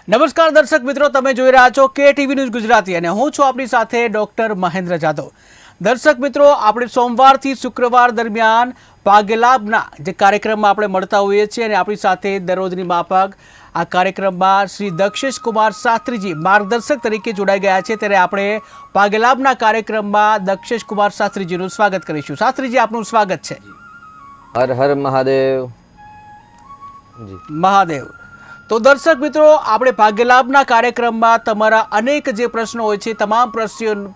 નમસ્કાર દર્શક મિત્રો, તમે જોઈ રહ્યા છો કે ટીવી ન્યૂઝ ગુજરાતી અને હું છું આપણી સાથે ડોક્ટર મહેન્દ્ર જાદવ. દર્શક મિત્રો, આપણે સોમવારથી શુક્રવાર દરમિયાન ભાગ્યલાભના જે કાર્યક્રમમાં આપણે મળતા હોઈએ છીએ અને આપણી સાથે દરરોજની માફક આ કાર્યક્રમમાં શ્રી દક્ષેશ કુમાર શાસ્ત્રીજી માર્ગદર્શક તરીકે જોડાઈ ગયા છે. ત્યારે આપણે ભાગ્યલાભના કાર્યક્રમમાં દક્ષેશ કુમાર શાસ્ત્રીજીનું સ્વાગત કરીશું. શાસ્ત્રીજી, આપનું સ્વાગત છે. હર હર મહાદેવ. મહાદેવ. તો દર્શક મિત્રો, આપણે ભાગ્યલાભના કાર્યક્રમમાં તમારા અનેક જે પ્રશ્નો હોય છે, તમામ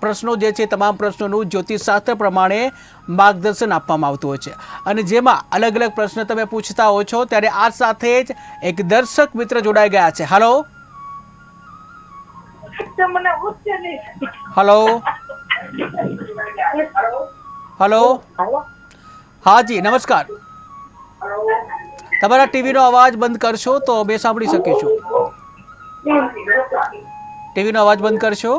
પ્રશ્નો જે છે તમામ પ્રશ્નોનું જ્યોતિષશાસ્ત્ર પ્રમાણે માર્ગદર્શન આપવામાં આવતું હોય છે અને જેમાં અલગ અલગ પ્રશ્ન તમે પૂછતા હો છો. ત્યારે આ સાથે જ એક દર્શક મિત્ર જોડાઈ ગયા છે. Hello hello hello. હા જી, નમસ્કાર. તમારા ટીવીનો અવાજ બંધ કરશો તો અમે સાંભળી શકીશું. ટીવીનો અવાજ બંધ કરશો.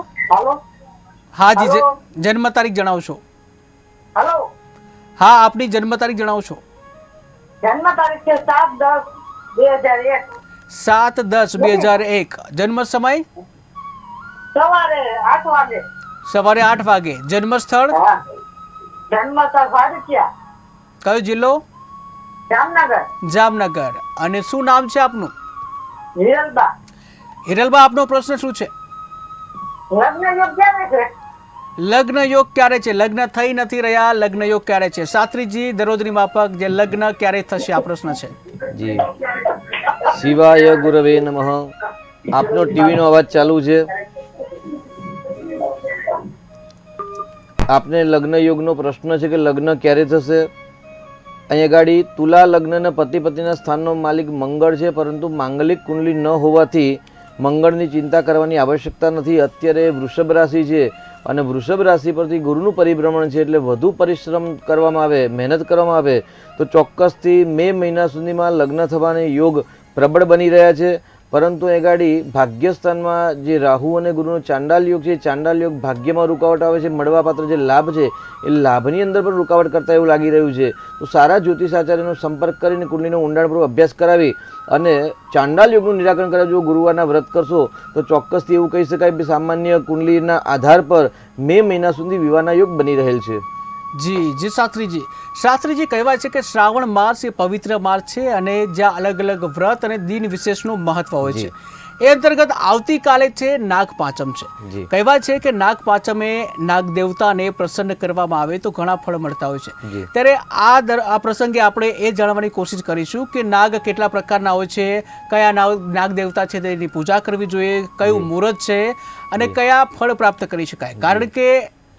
હા જી, જન્મ તારીખ જણાવશો. હા, આપની જન્મ તારીખ જણાવશો. જન્મ તારીખ છે 7/10/2001. 7/10/2001. જન્મ સમય સવારે 8 વાગે. સવારે 8 વાગે. જન્મ સ્થળ જન્મ સ્થળ વાડકિયા. કયો જિલ્લો? જામનગર. જામનગર. અને શું નામ છે આપનું? હિરલબા. હિરલબા, આપનો પ્રશ્ન શું છે? લગ્ન યોગ ક્યારે છે? લગ્ન યોગ ક્યારે છે? લગ્ન થઈ નથી રહ્યા, લગ્ન યોગ ક્યારે છે? શાસ્ત્રીજી, દરરોજની માફક જે લગ્ન ક્યારે થશે આ પ્રશ્ન છે. જી, શિવાય ગુરવે નમઃ. આપનો ટીવીનો અવાજ ચાલુ છે. આપને લગ્ન યોગનો પ્રશ્ન છે કે લગ્ન ક્યારે થશે. અહીંયા ગાડી તુલા લગ્નના પતિ પત્નીના સ્થાનનો માલિક મંગળ છે, પરંતુ માંગલિક કુંડલી ન હોવાથી મંગળની ચિંતા કરવાની આવશ્યકતા નથી. અત્યારે વૃષભ રાશિ છે અને વૃષભ રાશિ પરથી ગુરુનું પરિભ્રમણ છે, એટલે વધુ પરિશ્રમ કરવામાં આવે, મહેનત કરવામાં આવે તો ચોક્કસથી મે મહિના સુધીમાં લગ્ન થવાના યોગ પ્રબળ બની રહ્યા છે. પરંતુ એ ગાડી ભાગ્યસ્થાનમાં જે રાહુ અને ગુરુનો ચાંડાલ યોગ છે, ચાંડાલ યોગ ભાગ્યમાં રૂકાવટ આવે છે. મળવાપાત્ર જે લાભ છે એ લાભની અંદર પણ રૂકાવટ કરતા એવું લાગી રહ્યું છે. તો સારા જ્યોતિષાચાર્યનો સંપર્ક કરીને કુંડલીનો ઊંડાણપૂર્વક અભ્યાસ કરાવી અને ચાંડાલ યોગનું નિરાકરણ કરાવી જો ગુરુવારના વ્રત કરશો તો ચોક્કસથી એવું કહી શકાય કે સામાન્ય કુંડલીના આધાર પર મે મહિના સુધી વિવાહના યોગ બની રહેલ છે. જી જી શાસ્ત્રીજી. શાસ્ત્રીજી, કહેવાય છે કે શ્રાવણ માસ એ પવિત્ર માસ છે અને જ્યાં અલગ અલગ વ્રત અને દિન વિશેષનું મહત્વ હોય છે. એ અંતર્ગત આવતીકાલે છે નાગ પાંચમ છે. કહેવાય છે કે નાગ પાંચમે નાગ દેવતાને પ્રસન્ન કરવામાં આવે તો ઘણા ફળ મળતા હોય છે. ત્યારે આ પ્રસંગે આપણે એ જાણવાની કોશિશ કરીશું કે નાગ કેટલા પ્રકારના હોય છે, કયા નાગ દેવતા છે તેની પૂજા કરવી જોઈએ, કયું મુહૂર્ત છે અને કયા ફળ પ્રાપ્ત કરી શકાય. કારણ કે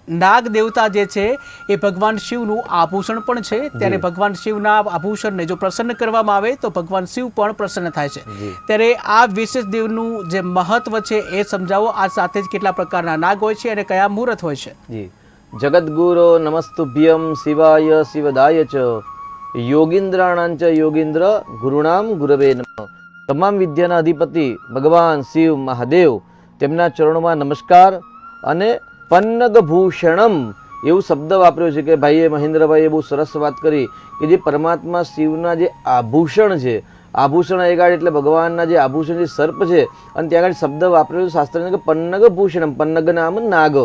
નાગ દેવતા જે છે એ ભગવાન શિવનું આભૂષણ પણ છે. ત્યારે ભગવાન શિવના આભૂષણને જો પ્રસન્ન કરવામાં આવે તો ભગવાન શિવ પણ પ્રસન્ન થાય છે. ત્યારે આ વિશેષ દેવનું જે મહત્વ છે એ સમજાવો. આ સાથે જ કેટલા પ્રકારના નાગ હોય છે અને કયા મુહૂર્ત હોય છે. જગદગુરો નમસ્તુભ્યમ શિવાય શિવદાય ચ યોગીન્દ્રાણાંચ યોગીન્દ્ર ગુરુણામ ગુરવે નમઃ. તમામ વિદ્યાના અધિપતિ ભગવાન શિવ મહાદેવ, તેમના ચરણોમાં નમસ્કાર. અને પન્નગ ભૂષણમ એવું શબ્દ વાપર્યો છે કે ભાઈએ મહેન્દ્રભાઈએ બહુ સરસ વાત કરી કે જે પરમાત્મા શિવના જે આભૂષણ છે, આભૂષણ એગાડ એટલે ભગવાનના જે આભૂષણ જે સર્પ છે અને ત્યાં આગળ શબ્દ વાપરેલો શાસ્ત્રને કે પન્નગ ભૂષણમ. પન્નગ નામ નાગ,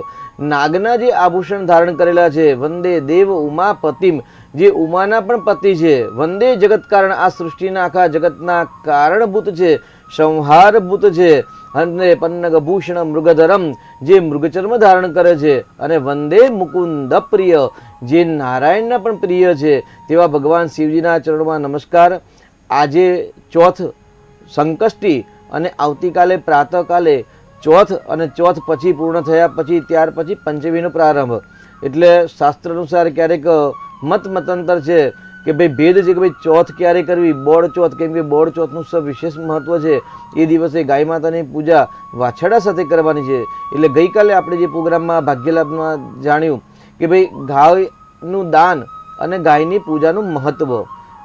નાગના જે આભૂષણ ધારણ કરેલા છે. વંદે દેવ ઉમાપતિમ, જે ઉમાના પણ પતિ છે. વંદે જગત કારણ, આ સૃષ્ટિના આખા જગતના કારણભૂત છે, સંહારભૂત છે. અને પન્નગ ભૂષણ મૃગધરમ, જે મૃગચર્મ ધારણ કરે છે. અને વંદે મુકુંદ પ્રિય, જે નારાયણના પણ પ્રિય છે તેવા ભગવાન શિવજીના ચરણોમાં નમસ્કાર. આજે ચોથ સંકષ્ટી અને આવતીકાલે પ્રાતઃકાલે ચોથ અને ચોથ પછી પૂર્ણ થયા પછી ત્યાર પછી પંચમીનો પ્રારંભ. એટલે શાસ્ત્ર અનુસાર ક્યારેક મતાંતર છે કે ભાઈ ભેદ છે કે ભાઈ ચોથ ક્યારે કરવી, બોળ ચોથ. કેમ કે બોળ ચોથનું વિશેષ મહત્વ છે. એ દિવસે ગાય માતાની પૂજા વાછડા સાથે કરવાની છે. એટલે ગઈકાલે આપણે જે પ્રોગ્રામમાં ભાગ્યલાભમાં જાણ્યું કે ભાઈ ગાયનું દાન અને ગાયની પૂજાનું મહત્વ.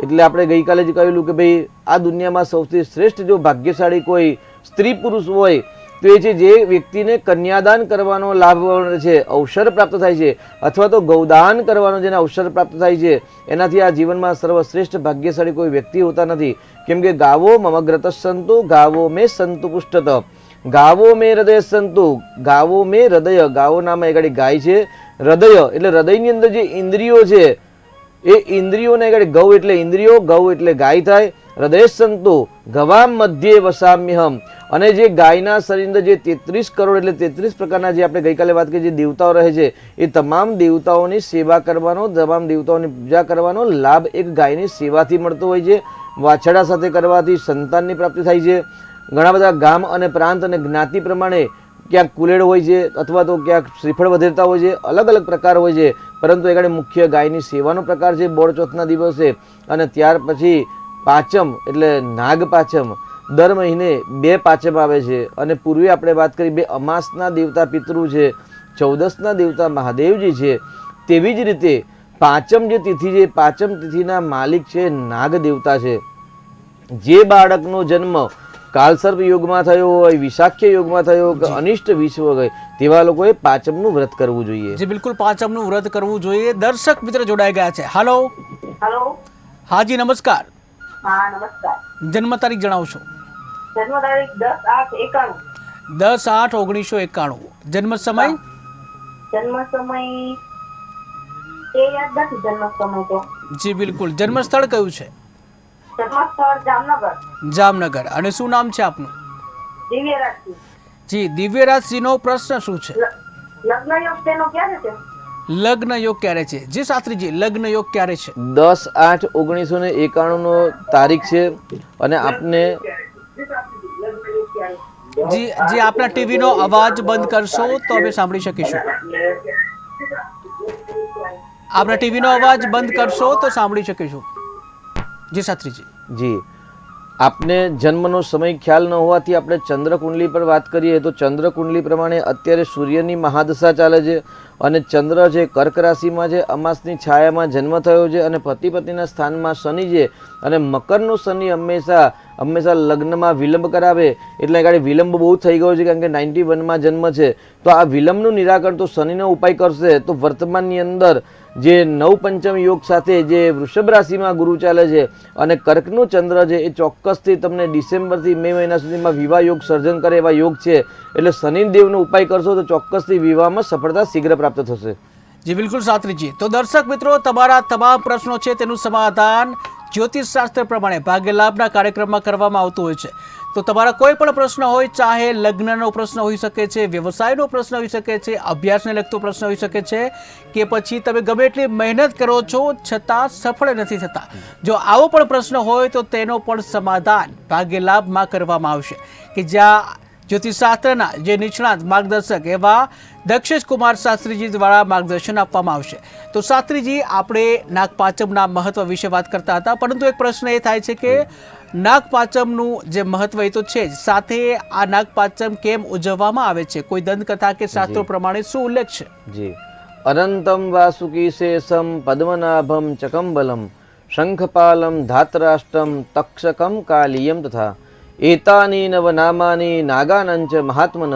એટલે આપણે ગઈકાલે જ કહેલું કે ભાઈ આ દુનિયામાં સૌથી શ્રેષ્ઠ જો ભાગ્યશાળી કોઈ સ્ત્રી પુરુષ હોય તો એ છે જે વ્યક્તિને કન્યાદાન કરવાનો લાભ મળે છે, અવસર પ્રાપ્ત થાય છે, અથવા તો ગૌદાન કરવાનો જેને અવસર પ્રાપ્ત થાય છે, એનાથી આ જીવનમાં સર્વશ્રેષ્ઠ ભાગ્યશાળી કોઈ વ્યક્તિ હોતા નથી. કેમ કે ગાવો મમગ્રત સંતુ ગાવો મેં સંતુ પુષ્ટત, ગાવો મેં હૃદય સંતુ, ગાવો મેં હૃદય, ગાવો નામ એ ગાય છે, હૃદય એટલે હૃદયની અંદર જે ઇન્દ્રિયો છે એ ઇન્દ્રિયોને ગૌ એટલે ઇન્દ્રિયો, ગૌ એટલે ગાય થાય. હૃદય સંતુ ગવામ મધ્યે વસામ્યહમ, અને જે ગાયના શરીરની અંદર જે 33 કરોડ એટલે 33 પ્રકારના જે આપણે ગઈકાલે વાત કરી જે દેવતાઓ રહે છે એ તમામ દેવતાઓની સેવા કરવાનો, તમામ દેવતાઓની પૂજા કરવાનો લાભ એક ગાયની સેવાથી મળતો હોય છે. વાછડા સાથે કરવાથી સંતાનની પ્રાપ્તિ થાય છે. ઘણા બધા ગામ અને પ્રાંત અને જ્ઞાતિ પ્રમાણે ક્યાંક કુલેડ હોય છે અથવા તો ક્યાંક શ્રીફળ વધેરતા હોય છે, અલગ અલગ પ્રકાર હોય છે, પરંતુ એ મુખ્ય ગાયની સેવાનો પ્રકાર છે બોળ ચોથના દિવસે. અને ત્યાર પછી પાંચમ એટલે નાગ પાંચમ, દર મહિને 2 પાંચમ આવે છે. અને પૂર્વે આપણે વાત કરી 2 અમાસના દેવતા પિતૃ છે, 14ના દેવતા મહાદેવજી છે. તેવી જ રીતે પાંચમ જે તિથિ છે, પાંચમ તિથિના માલિક છે નાગ દેવતા છે. જે બાળકનો જન્મ કાલસર્પ યોગમાં થયો હોય, વિશાખ્ય યોગમાં થયો કે અનિષ્ટ વિશ્વ ગઈ, તેવા લોકોએ પાંચમનું વ્રત કરવું જોઈએ. જી બિલકુલ, પાંચમનું વ્રત કરવું જોઈએ. દર્શક મિત્ર જોડાઈ ગયા છે. હાલો. હેલો. હાજી નમસ્કાર. હા નમસ્કાર. જન્મ તારીખ જણાવશો? જન્મ તારીખ 10/8/91. 10/8/1991. જન્મ સમય? જન્મ સમય એ યાદ નથી. જન્મ સમય તો જી બિલકુલ. જન્મ સ્થળ કયું છે? જન્મ સ્થળ જામનગર. જામનગર. અને શું નામ છે આપનું? દિવ્યરાજસિંહ. જી દિવ્યરાજસિંહનો પ્રશ્ન શું છે? લગ્ન યોગ તેનો ક્યારે છે? લગ્ન યોગ ક્યારે છે? જી શાસ્ત્રીજી, લગ્ન યોગ ક્યારે છે? 10/8/1991 નો તારીખ છે. અને આપને જી જી આપના ટીવીનો અવાજ બંધ કરશો તો અમે સાંભળી શકીશું. આપના ટીવીનો અવાજ બંધ કરશો તો સાંભળી શકીશું. જી શાસ્ત્રીજી. જી, આપને જન્મનો સમય ખ્યાલ ન હોવાથી આપણે ચંદ્રકુંડલી પર વાત કરીએ તો ચંદ્રકુંડલી પ્રમાણે અત્યારે સૂર્યની મહાદશા ચાલે છે અને ચંદ્ર છે કર્ક રાશિમાં છે, અમાસની છાયામાં જન્મ થયો છે અને પતિ પત્નીના સ્થાનમાં શનિ છે. અને મકરનો શનિ હંમેશા લગ્નમાં વિલંબ કરાવે, એટલે ગાડી વિલંબ બહુ થઈ ગયો છે કારણ કે 91માં જન્મ છે. તો આ વિલંબનું નિરાકરણ તો શનિનો ઉપાય કરશે તો વર્તમાનની અંદર જે 9 પંચમ યોગ સાથે જે વૃષભ રાશિમાં ગુરુ ચાલે છે અને કર્કનું ચંદ્ર છે એ ચોક્કસથી તમને ડિસેમ્બરથી મે મહિના સુધીમાં વિવાહ યોગ સર્જન કરે એવા યોગ છે. એટલે શનિદેવનો ઉપાય કરશો તો ચોક્કસથી વિવાહમાં સફળતા શીઘ્ર પ્રાપ્ત થશે. જી બિલકુલ શાસ્ત્રીજી. તો દર્શક મિત્રો, તમારા તમામ પ્રશ્નો છે તેનું સમાધાન જ્યોતિષ શાસ્ત્ર પ્રમાણે ભાગ્ય લાભના કાર્યક્રમમાં કરવામાં આવતું હોય છે. તો તમારા કોઈ પણ પ્રશ્ન હોય, ચાહે લગ્નનો પ્રશ્ન હોઈ શકે છે, વ્યવસાયનો પ્રશ્ન હોઈ શકે છે, અભ્યાસને લગતો પ્રશ્ન હોઈ શકે છે, કે પછી તમે ગમે એટલી મહેનત કરો છો છતાં સફળ નથી થતા, જો આવો પણ પ્રશ્ન હોય તો તેનો પણ સમાધાન ભાગ્ય લાભમાં કરવામાં આવશે, કે જ્યાં જ્યોતિષશાસ્ત્રના જે નિષ્ણાત માર્ગદર્શક એવા દક્ષેશ કુમાર શાસ્ત્રીજી દ્વારા માર્ગદર્શન આપવામાં આવશે. તો શાસ્ત્રીજી, આપણે નાગપાંચમના મહત્વ વિશે વાત કરતા હતા, પરંતુ એક પ્રશ્ન એ થાય છે કે નાગપાંચમનું જે મહત્વ એ તો છે જ, સાથે આ નાગપાંચમ કેમ ઉજવવામાં આવે છે? કોઈ દંતકથા કે શાસ્ત્રો પ્રમાણે શું ઉલ્લેખ છે? જી, અનંતમ વાસુકી શેષમ પદ્મનાભમ ચકંબલમ શંખપાલમ ધાતરાષ્ટ્રમ તક્ષકમ કાલિયમ તથા એતાની નવ નામાની નાગાનંચ મહાત્મનઃ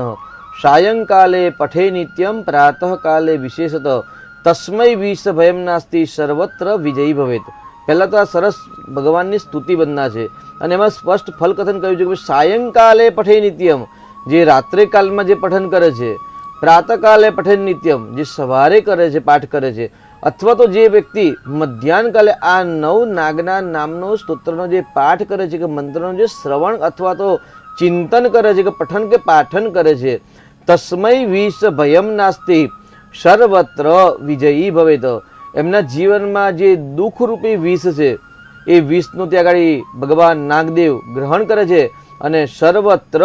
સાયંકાલે પઠે નિત્યમ પ્રાતઃકાલે વિશેષત તસ્મૈ વિષ ભયમ નાસ્તિ સર્વત્ર વિજયી ભવેત. પહેલાં તો આ સરસ ભગવાનની સ્તુતિ બંધના છે અને એમાં સ્પષ્ટ ફલકથન કહ્યું છે કે સાયંકાલે પઠે નિત્યમ, જે રાત્રે કાલમાં જે પઠન કરે છે, પ્રાતઃકાલે પઠે નિત્યમ, જે સવારે કરે છે, પાઠ કરે છે, અથવા તો જે વ્યક્તિ મધ્યાહન કાલે આ 9 નાગના નામનો સ્તોત્રનો જે પાઠ કરે છે કે મંત્રનો જે શ્રવણ અથવા તો ચિંતન કરે છે કે પઠન કે પાઠન કરે છે, તસ્મૈ વિષ ભયમ નાસ્તિ સર્વત્ર વિજયી ભવેત. એમના જીવનમાં જે દુઃખરૂપી વિષ છે એ વિષનું ત્યાં આગળ ભગવાન નાગદેવ ગ્રહણ કરે છે અને સર્વત્ર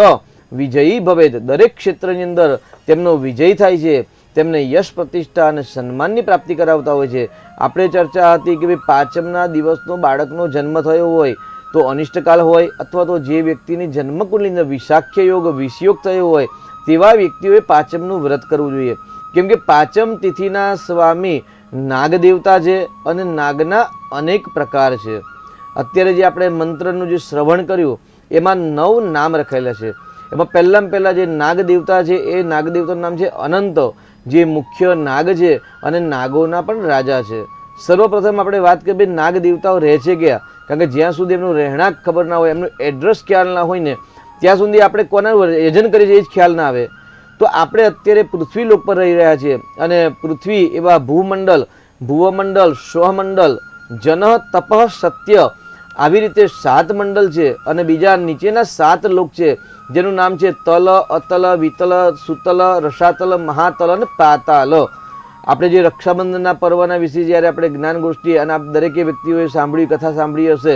વિજયી ભવેત, દરેક ક્ષેત્રની અંદર તેમનો વિજય થાય છે, તેમને યશ પ્રતિષ્ઠા અને સન્માનની પ્રાપ્તિ કરાવતા હોય છે. આપણે ચર્ચા હતી કે ભાઈ પાંચમના દિવસનો બાળકનો જન્મ થયો હોય તો અનિષ્ટકાલ હોય, અથવા તો જે વ્યક્તિની જન્મકુંડલીની અંદર વિશાખ્ય યોગ વિષયોગ થયો હોય તેવા વ્યક્તિઓએ પાંચમનું વ્રત કરવું જોઈએ. કેમ કે પાંચમ તિથિના સ્વામી નાગદેવતા છે અને નાગના અનેક પ્રકાર છે. અત્યારે જે આપણે મંત્રનું જે શ્રવણ કર્યું એમાં 9 નામ રખાયેલા છે. એમાં પહેલાં જે નાગ દેવતા છે એ નાગ દેવતાનું નામ છે અનંત, જે મુખ્ય નાગ છે અને નાગોના પણ રાજા છે. સર્વપ્રથમ આપણે વાત કરીએ નાગ દેવતાઓ રહે છે ક્યાં, કારણ કે જ્યાં સુધી એમનું રહેણાંક ખબર ના હોય, એમનું એડ્રેસ ખ્યાલ ના હોય ને ત્યાં સુધી આપણે કોના યજન કરીએ છીએ એ જ ખ્યાલ ના આવે. તો આપણે અત્યારે પૃથ્વી લોક પર રહી રહ્યા છીએ અને પૃથ્વી એવા ભૂમંડળ, ભુવમંડળ, સ્વમંડળ, જન, તપ, સત્ય, આવી રીતે 7 મંડળ છે અને બીજા નીચેના 7 લોક છે જેનું નામ છે તલ, અતલ, વિતલ, સુતલ, રસાતલ, મહાતલ અને પાતાલ. આપણે જે રક્ષાબંધનના પર્વના વિશે જ્યારે આપણે જ્ઞાન ગોષ્ઠી અને આપ દરેકે વ્યક્તિઓએ સાંભળી, કથા સાંભળી હશે.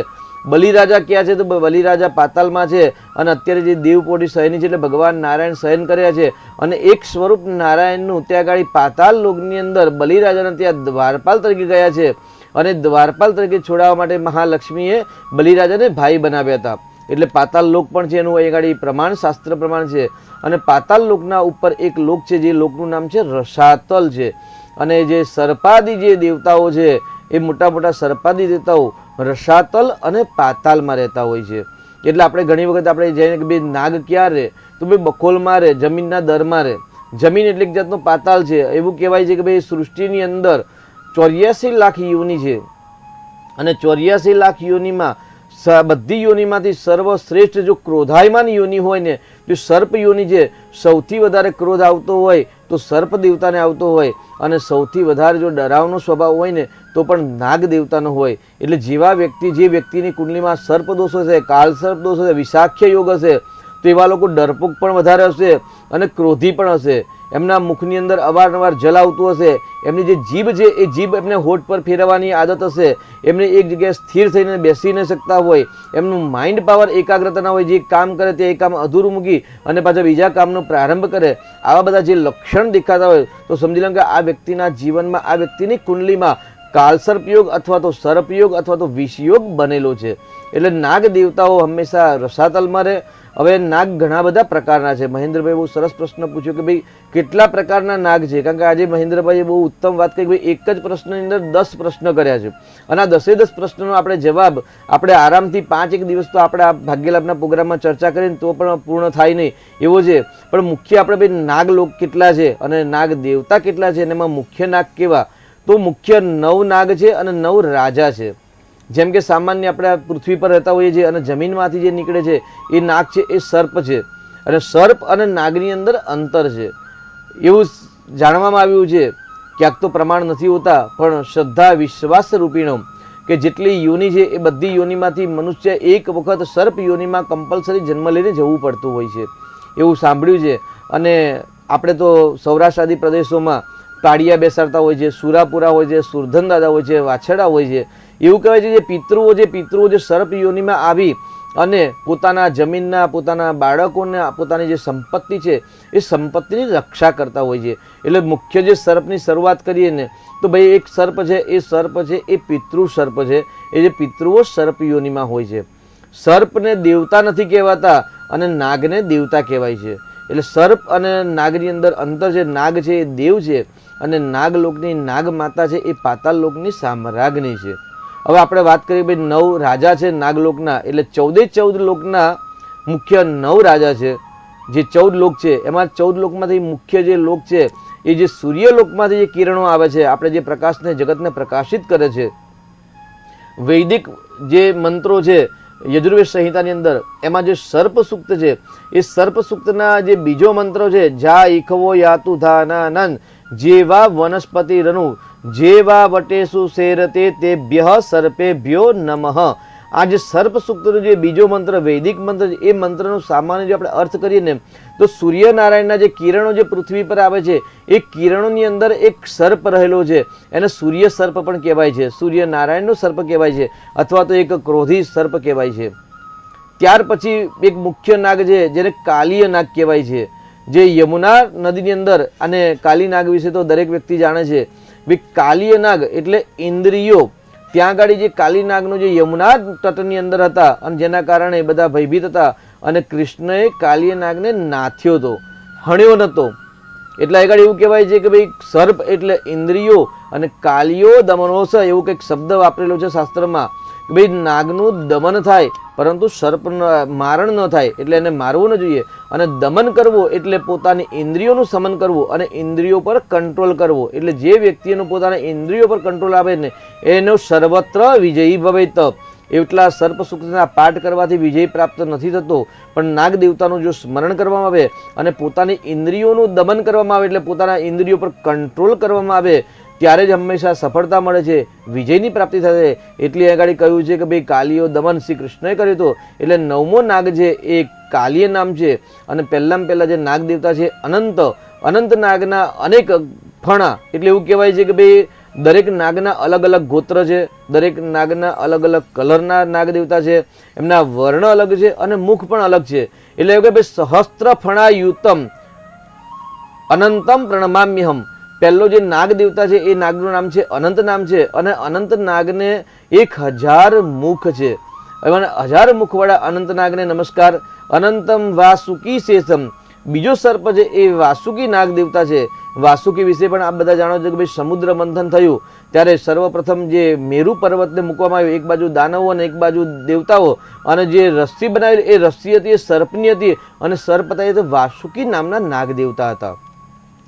બલિરાજા ક્યાં છે? તો બલિરાજા પાતાલમાં છે અને અત્યારે જે દેવપોઢી શયની છે એટલે ભગવાન નારાયણ શયન કર્યા છે અને એક સ્વરૂપ નારાયણનું ત્યાં આગળ પાતાલ લોકની અંદર બલિરાજાને ત્યાં દ્વારપાલ તરીકે ગયા છે અને દ્વારપાલ તરીકે છોડાવવા માટે મહાલક્ષ્મીએ બલિરાજાને ભાઈ બનાવ્યા હતા. એટલે પાતાલ લોક પણ છે, એનું અહીં આગળ પ્રમાણ, શાસ્ત્ર પ્રમાણ છે. અને પાતાલ લોકના ઉપર એક લોક છે જે લોકનું નામ છે રસાતલ છે. અને જે સર્પાદી જે દેવતાઓ છે એ મોટા મોટા સર્પાદી દેવતાઓ રસાતલ અને પાતાલમાં રહેતા હોય છે. એટલે આપણે ઘણી વખત આપણે જઈને કે ભાઈ નાગ ક્યાં રહે, તો ભાઈ બખોલમાં રહે, જમીનના દરમાં રહે. જમીન એટલે એક જાતનું પાતાલ છે. એવું કહેવાય છે કે ભાઈ સૃષ્ટિની અંદર 84 લાખ યોની છે અને 84 લાખ યોનીમાં બધી યોનીમાંથી સર્વશ્રેષ્ઠ જો ક્રોધાયમાન યોની હોય ને, જો સર્પ યોની છે, સૌથી વધારે ક્રોધ આવતો હોય તો સર્પ દેવતાને આવતો હોય અને સૌથી વધારે જો ડરાવનો સ્વભાવ હોય ને તો પણ નાગ દેવતાનો હોય. એટલે જેવા વ્યક્તિ, જે વ્યક્તિની કુંડલીમાં સર્પ દોષ હશે, કાળ સર્પ દોષ હશે, વિષાખ્ય યોગ હશે, તો એવા લોકો ડરપોક પણ વધારે હશે અને ક્રોધી પણ હશે. એમના મુખની અંદર અવારનવાર જલ આવતું હશે. એમની જે જીભ છે એ જીભ એમને હોઠ પર ફેરવવાની આદત હશે. એમને એક જગ્યાએ સ્થિર થઈને બેસી ન શકતા હોય. એમનું માઇન્ડ પાવર એકાગ્રતા ના હોય. જે કામ કરે તે એ કામ અધૂરું મૂકી અને પાછા બીજા કામનો પ્રારંભ કરે. આવા બધા જે લક્ષણ દેખાતા હોય તો સમજી લો કે આ વ્યક્તિના જીવનમાં, આ વ્યક્તિની કુંડલીમાં કાળસર્પ યોગ અથવા તો સર્પ યોગ અથવા તો વિષયોગ બનેલો છે. એટલે નાગ દેવતાઓ હંમેશા રસાતલમાં રહે. હવે નાગ ઘણા બધા પ્રકારના છે. મહેન્દ્રભાઈ બહુ સરસ પ્રશ્ન પૂછ્યો કે ભાઈ કેટલા પ્રકારના નાગ છે, કારણ કે આજે મહેન્દ્રભાઈએ બહુ ઉત્તમ વાત કરી. ભાઈ એક જ પ્રશ્નની અંદર 10 પ્રશ્ન કર્યા છે અને આ 10 પ્રશ્નનો આપણે જવાબ આપણે આરામથી 5 દિવસ તો આપણે આ ભાગ્યલાભના પ્રોગ્રામમાં ચર્ચા કરીને તો પણ પૂર્ણ થાય નહીં એવો છે. પણ મુખ્ય આપણે ભાઈ નાગ લોક કેટલા છે અને નાગ દેવતા કેટલા છે અને એમાં મુખ્ય નાગ કેવા, તો મુખ્ય 9 નાગ છે અને 9 રાજા છે. જેમ કે સામાન્ય આપણે પૃથ્વી પર રહેતા હોઈએ છીએ અને જમીનમાંથી જે નીકળે છે એ નાગ છે, એ સર્પ છે. અને સર્પ અને નાગની અંદર અંતર છે એવું જાણવામાં આવ્યું છે. ક્યાંક તો પ્રમાણ નથી હોતા પણ શ્રદ્ધા વિશ્વાસ રૂપીણો કે જેટલી યોની છે એ બધી યોનીમાંથી મનુષ્ય એક વખત સર્પ યોનીમાં કમ્પલસરી જન્મ લઈને જવું પડતું હોય છે એવું સાંભળ્યું છે. અને આપણે તો સૌરાષ્ટ્ર આદિ પ્રદેશોમાં તાળિયા બેસાડતા હોય છે, સુરાપુરા હોય છે, સુરધન દાદા હોય છે, વાછડા હોય છે. એવું કહેવાય છે જે પિતૃઓ જે સર્પ યોનીમાં આવી અને પોતાના જમીનના, પોતાના બાળકોને, પોતાની જે સંપત્તિ છે એ સંપત્તિની રક્ષા કરતા હોય છે. એટલે મુખ્ય જે સર્પની શરૂઆત કરીએ ને તો ભાઈ એક સર્પ છે, એ સર્પ છે એ પિતૃ સર્પ છે. એ જે પિતૃઓ સર્પ યોનીમાં હોય છે. સર્પને દેવતા નથી કહેવાતા અને નાગને દેવતા કહેવાય છે. એટલે સર્પ અને નાગની અંદર અંતર છે. નાગ છે એ દેવ છે અને નાગલોકની નાગ માતા છે એ પાતાલ લોકની સામ્રાજ્ઞી છે. હવે આપણે વાત કરીએ ભાઈ 9 રાજા છે નાગલોકના. એટલે 14 લોકના મુખ્ય 9 રાજા છે. જે 14 લોક છે એમાં 14 લોકમાંથી મુખ્ય જે લોક છે એ જે સૂર્યલોકમાંથી જે કિરણો આવે છે, આપણે જે પ્રકાશને જગતને પ્રકાશિત કરે છે, વૈદિક જે મંત્રો છે યજુર્વેદ સંહિતાની અંદર એમાં જે સર્પ સૂક્ત છે એ સર્પ સૂક્તના જે બીજો મંત્ર છે, જા ઈખવો યાતુ ધાનાનન જેવા વનસ્પતિ રનુ જેવા વટેસુ શેરતે તેભ્યઃ સર્પેભ્યો નમઃ. આ જે સર્પ સૂક્તનો જે બીજો મંત્ર વૈદિક મંત્ર છે એ મંત્રનો સામાન્ય જો આપણે અર્થ કરીએ ને તો સૂર્યનારાયણના જે કિરણો જે પૃથ્વી પર આવે છે એ કિરણોની અંદર એક સર્પ રહેલો છે. એને સૂર્ય સર્પ પણ કહેવાય છે, સૂર્યનારાયણનો સર્પ કહેવાય છે અથવા તો એક ક્રોધી સર્પ કહેવાય છે. ત્યાર પછી એક મુખ્ય નાગ છે જેને કાલીય નાગ કહેવાય છે, જે યમુના નદીની અંદર, અને કાલી નાગ વિશે તો દરેક વ્યક્તિ જાણે છે. કાલીય નાગ એટલે ઇન્દ્રિયો. ત્યાં આગળ જે કાલી નાગનો જે યમુના તટની અંદર હતા અને જેના કારણે બધા ભયભીત હતા અને કૃષ્ણએ કાલીય નાગને નાથ્યો હતો, હણ્યો નહોતો. એટલે આગળ એવું કહેવાય છે કે ભાઈ સર્પ એટલે ઇન્દ્રિયો અને કાલિયો દમનોસ એવું કંઈક શબ્દ વાપરેલો છે શાસ્ત્રમાં કે ભાઈ નાગનું દમન થાય પરંતુ સર્પ મારણ ન થાય એટલે એને મારવું ન જોઈએ. અને દમન કરવું એટલે પોતાની ઇન્દ્રિયોનું સમન કરવું અને ઇન્દ્રિયો પર કંટ્રોલ કરવો. એટલે જે વ્યક્તિનો પોતાના ઇન્દ્રિયો પર કંટ્રોલ આવે ને એનો સર્વત્ર વિજયી ભવેત. એટલા સર્પ સૂક્તના પાઠ કરવાથી વિજય પ્રાપ્ત નથી થતો, પણ નાગ દેવતાનું જો સ્મરણ કરવામાં આવે અને પોતાની ઇન્દ્રિયોનું દમન કરવામાં આવે એટલે પોતાના ઇન્દ્રિયો પર કંટ્રોલ કરવામાં આવે ત્યારે જ હંમેશા સફળતા મળે છે, વિજયની પ્રાપ્તિ થાય. એટલી આગળ કહ્યું છે કે ભાઈ કાલિયો દમન શ્રી કૃષ્ણએ કર્યું હતો. એટલે 9મો નાગ છે એ કાલિય નામ છે. અને પહેલાં જે નાગ દેવતા છે અનંત નાગના અનેક ફણા. એટલે એવું કહેવાય છે કે ભાઈ દરેક નાગના અલગ અલગ ગોત્ર છે, દરેક નાગના અલગ અલગ કલરના નાગ દેવતા છે, એમના વર્ણ અલગ છે અને મુખ પણ અલગ છે. એટલે એવું કે ભાઈ સહસ્ત્ર ફણાયુતમ અનંતમ પ્રણમામ્યહમ. પહેલો જે નાગ દેવતા છે એ નાગનું નામ છે અનંત નામ છે. અને અનંત નાગને 1000 મુખ છે. હવે 1000 મુખવાળા અનંત નાગને નમસ્કાર. અનંતમ વાસુકી શેષમ. બીજો સર્પ છે એ વાસુકી નાગ દેવતા છે. વાસુકી વિશે પણ આપ બધા જાણો છો કે ભાઈ સમુદ્ર મંથન થયું ત્યારે સર્વપ્રથમ જે મેરુ પર્વતને મૂકવામાં આવ્યો, એક બાજુ દાનવો અને એક બાજુ દેવતાઓ, અને જે રસ્સી બનાવેલી એ રસ્સી હતી એ સર્પની હતી. અને સર્પ હતા એ તો વાસુકી નામના નાગ દેવતા હતા.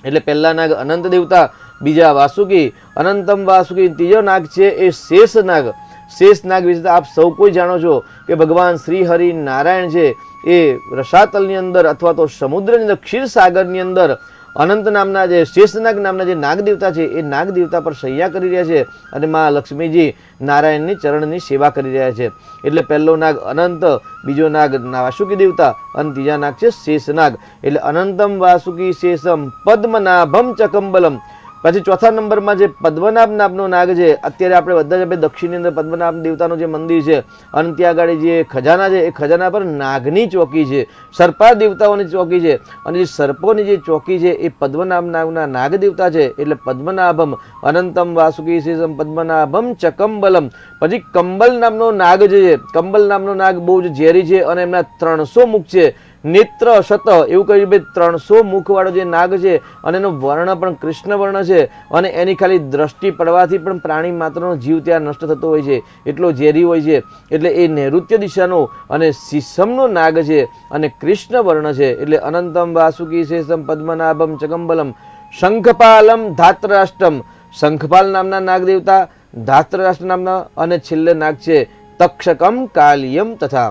એટલે પહેલા નાગ અનંત દેવતા, બીજા વાસુકી, અનંતમ વાસુકી. ત્રીજો નાગ છે એ શેષ નાગ. શેષ નાગ વિશે આપ સૌ કોઈ જાણો છો કે ભગવાન શ્રી હરિ નારાયણ છે એ રસાતલની અંદર અથવા તો સમુદ્રની અંદર ક્ષીરસાગરની અંદર અનંત નામના જે શેષનાગ નામના જે નાગ દેવતા છે એ નાગ દેવતા પર શૈયા કરી રહ્યા છે અને મા લક્ષ્મીજી નારાયણની ચરણની સેવા કરી રહ્યા છે. એટલે પહેલો નાગ અનંત, બીજો નાગ વાસુકી દેવતા અને ત્રીજા નાગ છે શેષનાગ. એટલે અનંતમ વાસુકી શેષમ પદ્મનાભમ ચકંબલમ. પછી ચોથા નંબરમાં જે પદ્મનાભ નામનો નાગ છે, અત્યારે આપણે બધા જ દક્ષિણની અંદર પદ્મનાભ દેવતાનું જે મંદિર છે અને ત્યાં આગળ જે ખજાના છે એ ખજાના પર નાગની ચોકી છે, સર્પા દેવતાઓની ચોકી છે. અને જે સર્પોની જે ચોકી છે એ પદ્મનાભ નામના નાગ દેવતા છે. એટલે પદ્મનાભમ અનંતમ વાસુકી શેષમ પદ્મનાભમ ચકંબલમ. પછી કંબલ નામનો નાગ છે. કંબલ નામનો નાગ બહુ જ ઝેરી છે અને એમના 300 મુખ છે. નેત્ર શત એવું કહ્યું ભાઈ 300 મુખવાળો જે નાગ છે અને એનો વર્ણ પણ કૃષ્ણ વર્ણ છે. અને એની ખાલી દ્રષ્ટિ પડવાથી પણ પ્રાણી માત્રનો જીવ ત્યાં નષ્ટ થતો હોય છે, એટલો ઝેરી હોય છે. એટલે એ નૈઋત્ય દિશાનો અને શીશમનો નાગ છે અને કૃષ્ણ વર્ણ છે. એટલે અનંતમ વાસુકી શેષમ પદ્મનાભમ ચકંબલમ. શંખપાલમ ધાતરાષ્ટ્રમ. શંખપાલ નામના નાગ દેવતા, ધાતરાષ્ટ્ર નામના, અને છેલ્લે નાગ છે તક્ષકમ કાલિયમ તથા.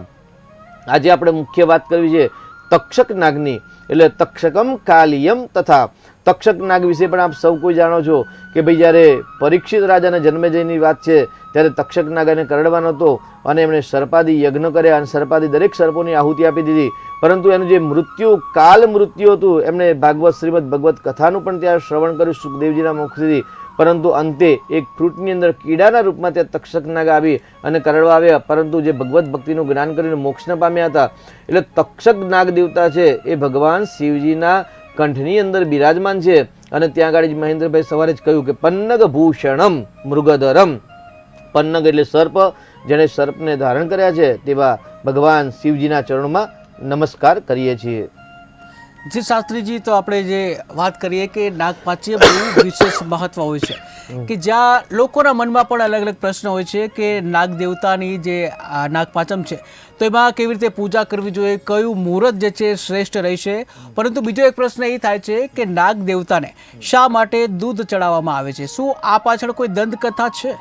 આજે આપણે મુખ્ય વાત કરવી છે તક્ષક નાગની. એટલે તક્ષકમ કાલિયમ તથા. તક્ષક નાગ વિશે પણ આપ સૌ કોઈ જાણો છો કે ભાઈ જ્યારે પરીક્ષિત રાજાના જન્મેજયની વાત છે ત્યારે તક્ષક નાગ એને કરડવાનો હતો અને એમણે સર્પાદી યજ્ઞ કર્યા અને સર્પાદી દરેક સર્પોની આહુતિ આપી દીધી. પરંતુ એનું જે મૃત્યુ કાલ મૃત્યુ હતું એમણે ભાગવત શ્રીમદ ભગવત કથાનું પણ ત્યાં શ્રવણ કર્યું સુખદેવજીના મુખથી. પરંતુ અંતે એક ફ્રૂટની અંદર કીડાના રૂપમાં ત્યાં તક્ષક નાગ આવી અને કરડવા આવ્યા, પરંતુ જે ભગવત ભક્તિનું જ્ઞાન કરીને મોક્ષ પામ્યા હતા. એટલે તક્ષક નાગ દેવતા છે એ ભગવાન શિવજીના કંઠની અંદર બિરાજમાન છે. અને ત્યાં આગળ જ મહેન્દ્રભાઈ સવારે જ કહ્યું કે પન્નગ ભૂષણમ મૃગધરમ. પન્નગ એટલે સર્પ, જેણે સર્પને ધારણ કર્યા છે તેવા ભગવાન શિવજીના ચરણોમાં નમસ્કાર કરીએ છીએ. જી શાસ્ત્રીજી, તો આપણે જે વાત કરીએ કે નાગપાંચમ બહુ વિશેષ મહત્વ હોય છે કે જ્યાં લોકોના મનમાં પણ અલગ અલગ પ્રશ્ન હોય છે કે નાગ દેવતાની જે નાગપાંચમ છે તો એમાં કેવી રીતે પૂજા કરવી જોઈએ, કયું મુહૂર્ત જે છે શ્રેષ્ઠ રહેશે. પરંતુ બીજો એક પ્રશ્ન એ થાય છે કે નાગ દેવતાને શા માટે દૂધ ચડાવવામાં આવે છે? શું આ પાછળ કોઈ દંતકથા છે?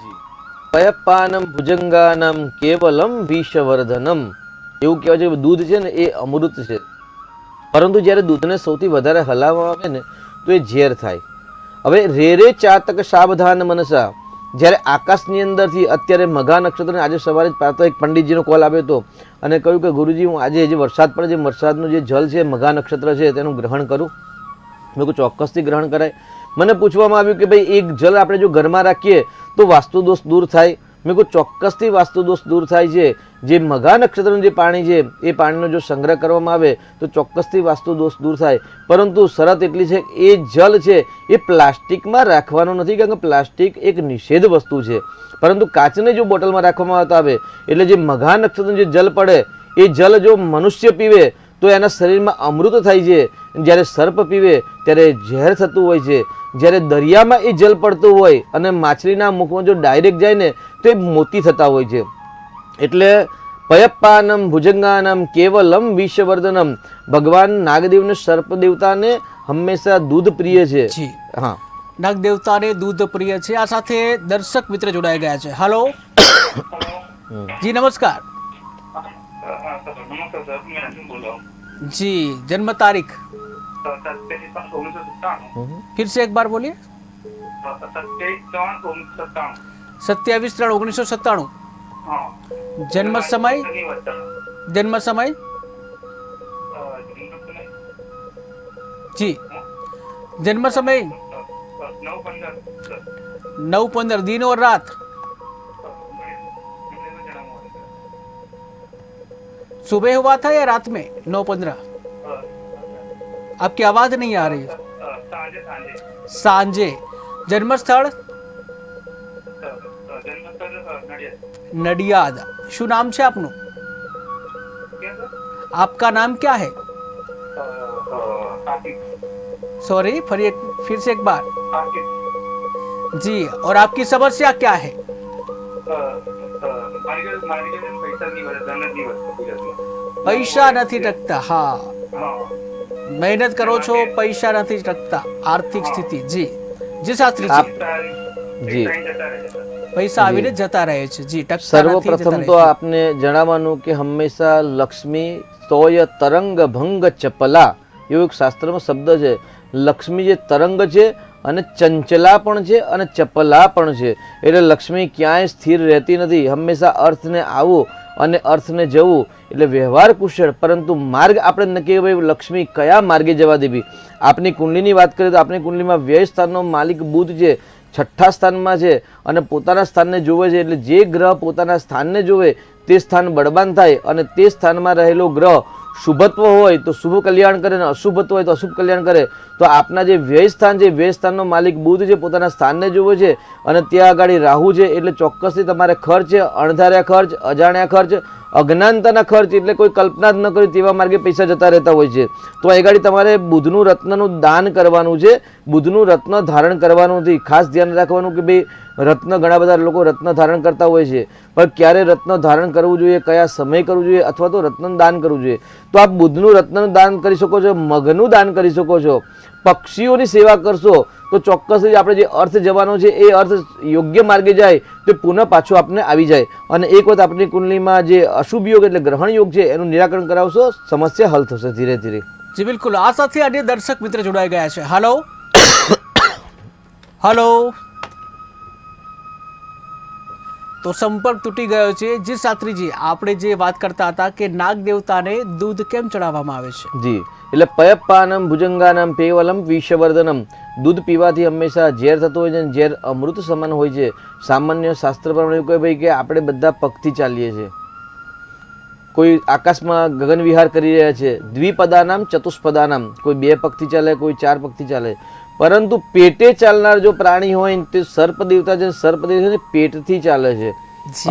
પયપાનમ ભુજંગાનમ કેવલમ વિષવર્ધનમ. એવું કહેવાય છે કે દૂધ છે ને એ અમૃત છે, પરંતુ જ્યારે દૂધને સૌથી વધારે હલાવવામાં આવે ને તો એ ઝેર થાય. હવે રે રે ચાતક સાવધાન મનસા. જ્યારે આકાશની અંદરથી અત્યારે મઘા નક્ષત્રને આજે સવારે જ પ્રાતઃ એક પંડિતજીનો કોલ આવ્યો હતો અને કહ્યું કે ગુરુજી હું આજે જે વરસાદ પડે છે વરસાદનું જે જલ છે મઘા નક્ષત્ર છે તેનું ગ્રહણ કરું. મેં કહ્યું ચોક્કસથી ગ્રહણ કરાય. મને પૂછવામાં આવ્યું કે ભાઈ એક જલ આપણે જો ઘરમાં રાખીએ તો વાસ્તુ દોષ દૂર થાય? મેં કહ્યું ચોક્કસથી વાસ્તુ દોષ દૂર થાય છે. જે મઘા નક્ષત્રનું જે પાણી છે એ પાણીનો જો સંગ્રહ કરવામાં આવે તો ચોક્કસથી વાસ્તુ દોષ દૂર થાય. પરંતુ શરત એટલી છે કે એ જલ છે એ પ્લાસ્ટિકમાં રાખવાનું નથી, કારણ કે પ્લાસ્ટિક એક નિષેધ વસ્તુ છે. પરંતુ કાચને જો બોટલમાં રાખવામાં આવતા આવે એટલે જે મઘા નક્ષત્રનું જે જલ પડે એ જલ જો મનુષ્ય પીવે તો એના શરીરમાં અમૃત થાય છે. જ્યારે સર્પ પીવે ત્યારે ઝેર થતું હોય છે. જ્યારે દરિયામાં એ જલ પડતું હોય અને માછલીના મુખમાં જો ડાયરેક્ટ જાય ને તો એ મોતી થતા હોય છે. એટલે પયપ્પાનમ ભુજંગાનમ કેવલમ વિષવર્ધનમ. ભગવાન નાગદેવને સર્પ દેવતાને હંમેશા દૂધ પ્રિય છે. જી હા, નાગ દેવતાને દૂધ પ્રિય છે. આ સાથે દર્શક મિત્ર જોડાઈ ગયા છે. હાલો જી નમસ્કાર. जी जन्म तारीख फिर से एक बार बोलिए. 27/3/1997. जन्म समय जी जन्म समय 9:15 दिन और रात. सुबह हुआ था या रात में 9:15? आपकी आवाज नहीं आ रही. सांजे. जन्म स्थળ नडियाद. શું નામ છે આપનું? आपका नाम क्या है? सॉरी फिर से एक बार जी. और आपकी समस्या क्या है? પૈસા નથી ટકતા. હા, મહેનત કરો છો, પૈસા નથી ટકતા. આર્થિક સ્થિતિ. જી જી શાસ્ત્રીજી. જી પૈસા આવીને જતા રહે છે. જી ટકતા નથી, સર્વપ્રથમ જતા તો રહે છે. આપને જણાવવાનું કે હંમેશા લક્ષ્મી તોય તરંગ ભંગ ચપલા એવો એક શાસ્ત્રમાં શબ્દ છે. લક્ષ્મી જે તરંગ છે અને ચંચલા પણ છે અને ચપલા પણ છે. એટલે લક્ષ્મી ક્યાંય સ્થિર રહેતી નથી. હંમેશા અર્થને આવવું અને અર્થને જવું એટલે વ્યવહાર કુશળ, પરંતુ માર્ગ આપણે નક્કી ભાઈ લક્ષ્મી કયા માર્ગે જવા દેવી. આપની કુંડલીની વાત કરીએ તો આપણી કુંડલીમાં વ્યય સ્થાનનો માલિક બુધ છે, 6ઠ્ઠા સ્થાનમાં છે અને પોતાના સ્થાનને જોવે છે. એટલે જે ગ્રહ પોતાના સ્થાનને જોવે તે સ્થાન બળવાન થાય અને તે સ્થાનમાં રહેલો ગ્રહ શુભત્વ હોય તો શુભ કલ્યાણ કરે અને અશુભત્વ હોય તો અશુભ કલ્યાણ કરે. તો આપના જે વ્યય સ્થાન છે, વ્યય સ્થાનનો માલિક બુધ છે, પોતાના સ્થાનને જોવે છે અને ત્યાં આગળ રાહુ છે. એટલે ચોક્કસથી તમારે ખર્ચ, અણધાર્યા ખર્ચ, અજાણ્યા ખર્ચ, અજ્ઞાનતાના ખર્ચ એટલે કોઈ કલ્પના જ ન કરી તેવા માર્ગે પૈસા જતા રહેતા હોય છે. તો અહીં આગળ તમારે બુધનું રત્નનું દાન કરવાનું છે. બુધનું રત્ન ધારણ કરવાનું નથી. ખાસ ધ્યાન રાખવાનું કે ભાઈ રત્ન, ઘણા બધા લોકો રત્ન ધારણ કરતા હોય છે, પણ ક્યારે રત્ન ધારણ કરવું જોઈએ, કયા સમય કરવું જોઈએ, અથવા તો રત્નનું દાન કરવું જોઈએ. તો આપ બુધનું રત્નનું દાન કરી શકો છો, મગનું દાન કરી શકો છો, પક્ષીઓની સેવા કરશો તો ચોક્કસ આપણે જે અર્થ જવાનો છે એ અર્થ યોગ્ય માર્ગે જાય તો પુનઃ પાછો આપને આવી જાય. અને એક વખત આપણી કુંડલીમાં જે અશુભ યોગ એટલે ગ્રહણ યોગ છે એનું નિરાકરણ કરાવશો, સમસ્યા હલ થશે ધીરે ધીરે. જી બિલકુલ. આ સાથે અન્ય દર્શક મિત્ર જોડાઈ ગયા છે. હાલો હાલો. તો સંપર્ક તૂટી ગયો છે. જી શાસ્ત્રીજી, આપણે જે વાત કરતા હતા કે નાગ દેવતાને દૂધ કેમ ચડાવવામાં આવે છે? જી, એટલે પયપ્પાનમ ભુજંગાનમ પેવલમ વિષવર્ધનમ. દૂધ પીવાથી હંમેશા ઝેર થતો હોય છે અને ઝેર અમૃત સમાન હોય છે. સામાન્ય શાસ્ત્ર પ્રમાણે એવું કહે ભાઈ કે આપણે બધા પગથી ચાલીએ છીએ. કોઈ આકાશમાં ગગન વિહાર કરી રહ્યા છે. દ્વિપદાનામ ચતુષ્પદાનામ, કોઈ 2 પગથી ચાલે, કોઈ 4 પગથી ચાલે. પરંતુ પેટે ચાલનાર જો પ્રાણી હોય તે સર્પ દેવતા છે. સર્પ દેવતા પેટથી ચાલે છે.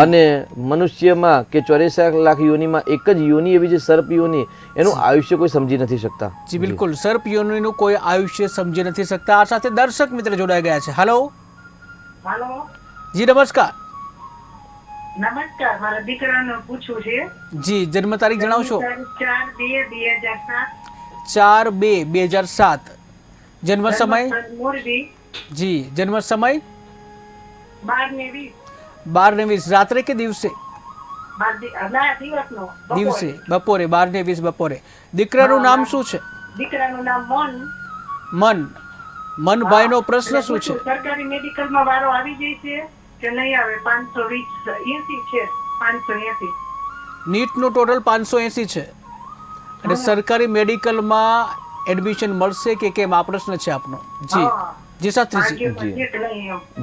અને મનુષ્યમાં કે 84 લાખ યોનિમાં એક જ યોનિ એવી છે સર્પ યોનિ, એનું આયુષ્ય કોઈ સમજી નથી શકતા. જી બિલકુલ. સર્પ યોનિનું કોઈ આયુષ્ય સમજી નથી શકતા. આ સાથે દર્શક મિત્ર જોડાઈ ગયા છે. હાલો હાલો જી નમસ્કાર. નમસ્કાર. મારા દીકરાનું પૂછવું છે. જી જન્મ તારીખ જણાવશો? 4/2/2007. 4/2/2007. જન્મ સમય? મોરબી. જી જન્મ સમય? 12:20. 12:20 રાત્રે કે દિવસે? દિવસનો. દિવસે બપોરે 12:20 બપોરે. દીકરાનું નામ શું છે? દીકરાનું નામ મનભાઈનો પ્રશ્ન શું છે? સરકારી મેડિકલમાં વારો આવી જાય છે કે નહીં આવે? 580 છે. 580. નીટનું ટોટલ 580 છે અને સરકારી મેડિકલમાં એડમિશન મળશે કે કેમ, આ પ્રશ્ન છે આપનો. જી જી શાસ્ત્રીજી.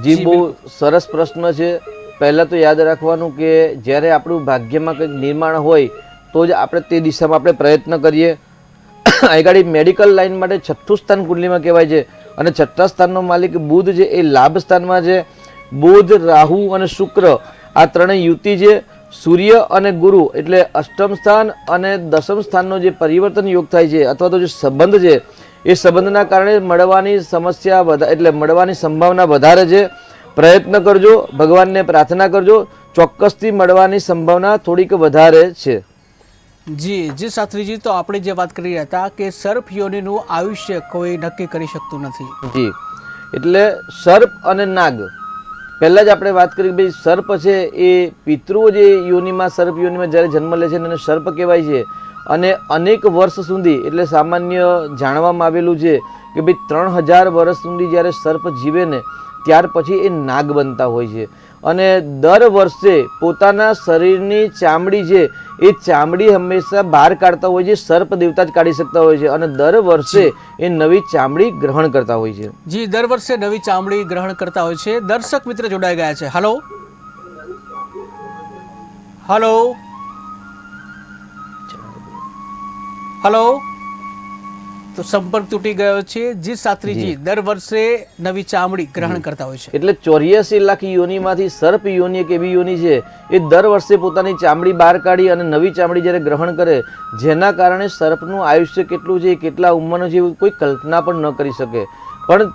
જી, બહુ સરસ પ્રશ્ન છે. પહેલાં તો યાદ રાખવાનું કે જ્યારે આપણું ભાગ્યમાં કંઈક નિર્માણ હોય તો જ આપણે તે દિશામાં આપણે પ્રયત્ન કરીએ. આગળ મેડિકલ લાઈન માટે 6ઠ્ઠું સ્થાન કુંડલીમાં કહેવાય છે અને 6ઠ્ઠા સ્થાનનો માલિક બુધ છે, એ લાભ સ્થાનમાં છે. બુધ, રાહુ અને શુક્ર આ ત્રણેય યુતિ છે. સૂર્ય અને ગુરુ એટલે અષ્ટમ સ્થાન અને દશમ સ્થાનનો જે પરિવર્તન યોગ થાય છે અથવા તો જે સંબંધ છે એ સંબંધના કારણે મળવાની સમસ્યા એટલે મળવાની સંભાવના વધારે છે. પ્રયત્ન કરજો, ભગવાનને પ્રાર્થના કરજો, ચોક્કસથી મળવાની સંભાવના થોડીક વધારે છે. જી શાસ્ત્રીજી, તો આપણે જે વાત કરી રહ્યા હતા કે સર્પ યોનિનું આયુષ્ય કોઈ નક્કી કરી શકતું નથી. જી, એટલે સર્પ અને નાગ, પહેલાં જ આપણે વાત કરી ભાઈ સર્પ છે એ પિતૃઓ જે યોનિમાં સર્પ યોનિમાં જ્યારે જન્મ લે છે એને સર્પ કહેવાય છે. અને અનેક વર્ષ સુધી, એટલે સામાન્ય જાણવામાં આવેલું છે કે ભાઈ 3000 વર્ષ સુધી જ્યારે સર્પ જીવે ને ત્યાર પછી એ નાગ બનતા હોય છે. અને દર વર્ષે પોતાના શરીરની ચામડી છે એ ચામડી હંમેશા બહાર કાઢતા હોય છે. સર્પ દેવતા જ કાઢી શકતા હોય છે અને દર વર્ષે એ નવી ચામડી ગ્રહણ કરતા હોય છે. જી, દર વર્ષે નવી ચામડી ગ્રહણ કરતા હોય છે. દર્શક મિત્ર જોડાઈ ગયા છે. હલો હલો હલો, તો સંપર્ક તૂટી ગયો છે. જી શાસ્ત્રીજી, દર વર્ષે નવી ચામડી ગ્રહણ કરતા હોય છે. એટલે 84 લાખ યોનિમાંથી સર્પ યોનિ એક એવી યોનિ છે એ દર વર્ષે પોતાની ચામડી બહાર કાઢી અને નવી ચામડી જ્યારે ગ્રહણ કરે, જેના કારણે સર્પનું આયુષ્ય કેટલું છે, કેટલા ઉંમરનું છે એવું કોઈ કલ્પના પણ ન કરી શકે.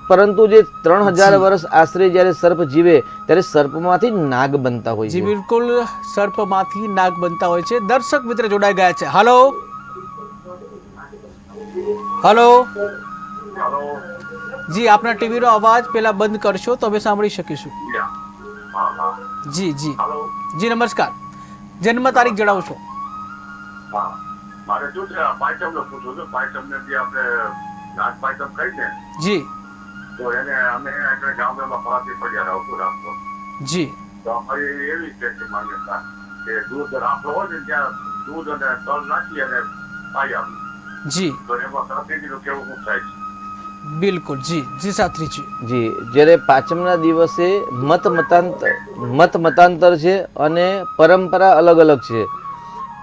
પરંતુ જે 3000 વર્ષ આશરે જ્યારે સર્પ જીવે ત્યારે સર્પમાંથી નાગ બનતા હોય જી છે. બિલકુલ, સર્પમાંથી નાગ બનતા હોય છે. દર્શક મિત્ર જોડાઈ ગયા છે. હલો હલો જી, આપના ટીવીનો અવાજ પેલા બંધ કરશો તો અમે સાંભળી શકીશું. જી જી જી, નમસ્કાર. જન્મ તારીખ જણાવશો? મારે શું છે પાયટમ નો પૂછવું છે. પાયટમ ને જે આપણે નાગ પાયટમ કહી ને, જી તો એને અમે ગામડામાં ફરાતી પડ્યા આવતું રાખતો. જી, તો અમારી એવી છે માન્યતા કે દૂધ રાખો હોય ને ત્યાં દૂધ અને તલ નાખી અને પાઈ આપી, જી તો એમાં શાસ્ત્રીજીનું કેવું શું થાય છે? બિલકુલ. જી જી શાસ્ત્રીજી. જી, જ્યારે પાંચમના દિવસે મત મતાંતર છે અને પરંપરા અલગ અલગ છે.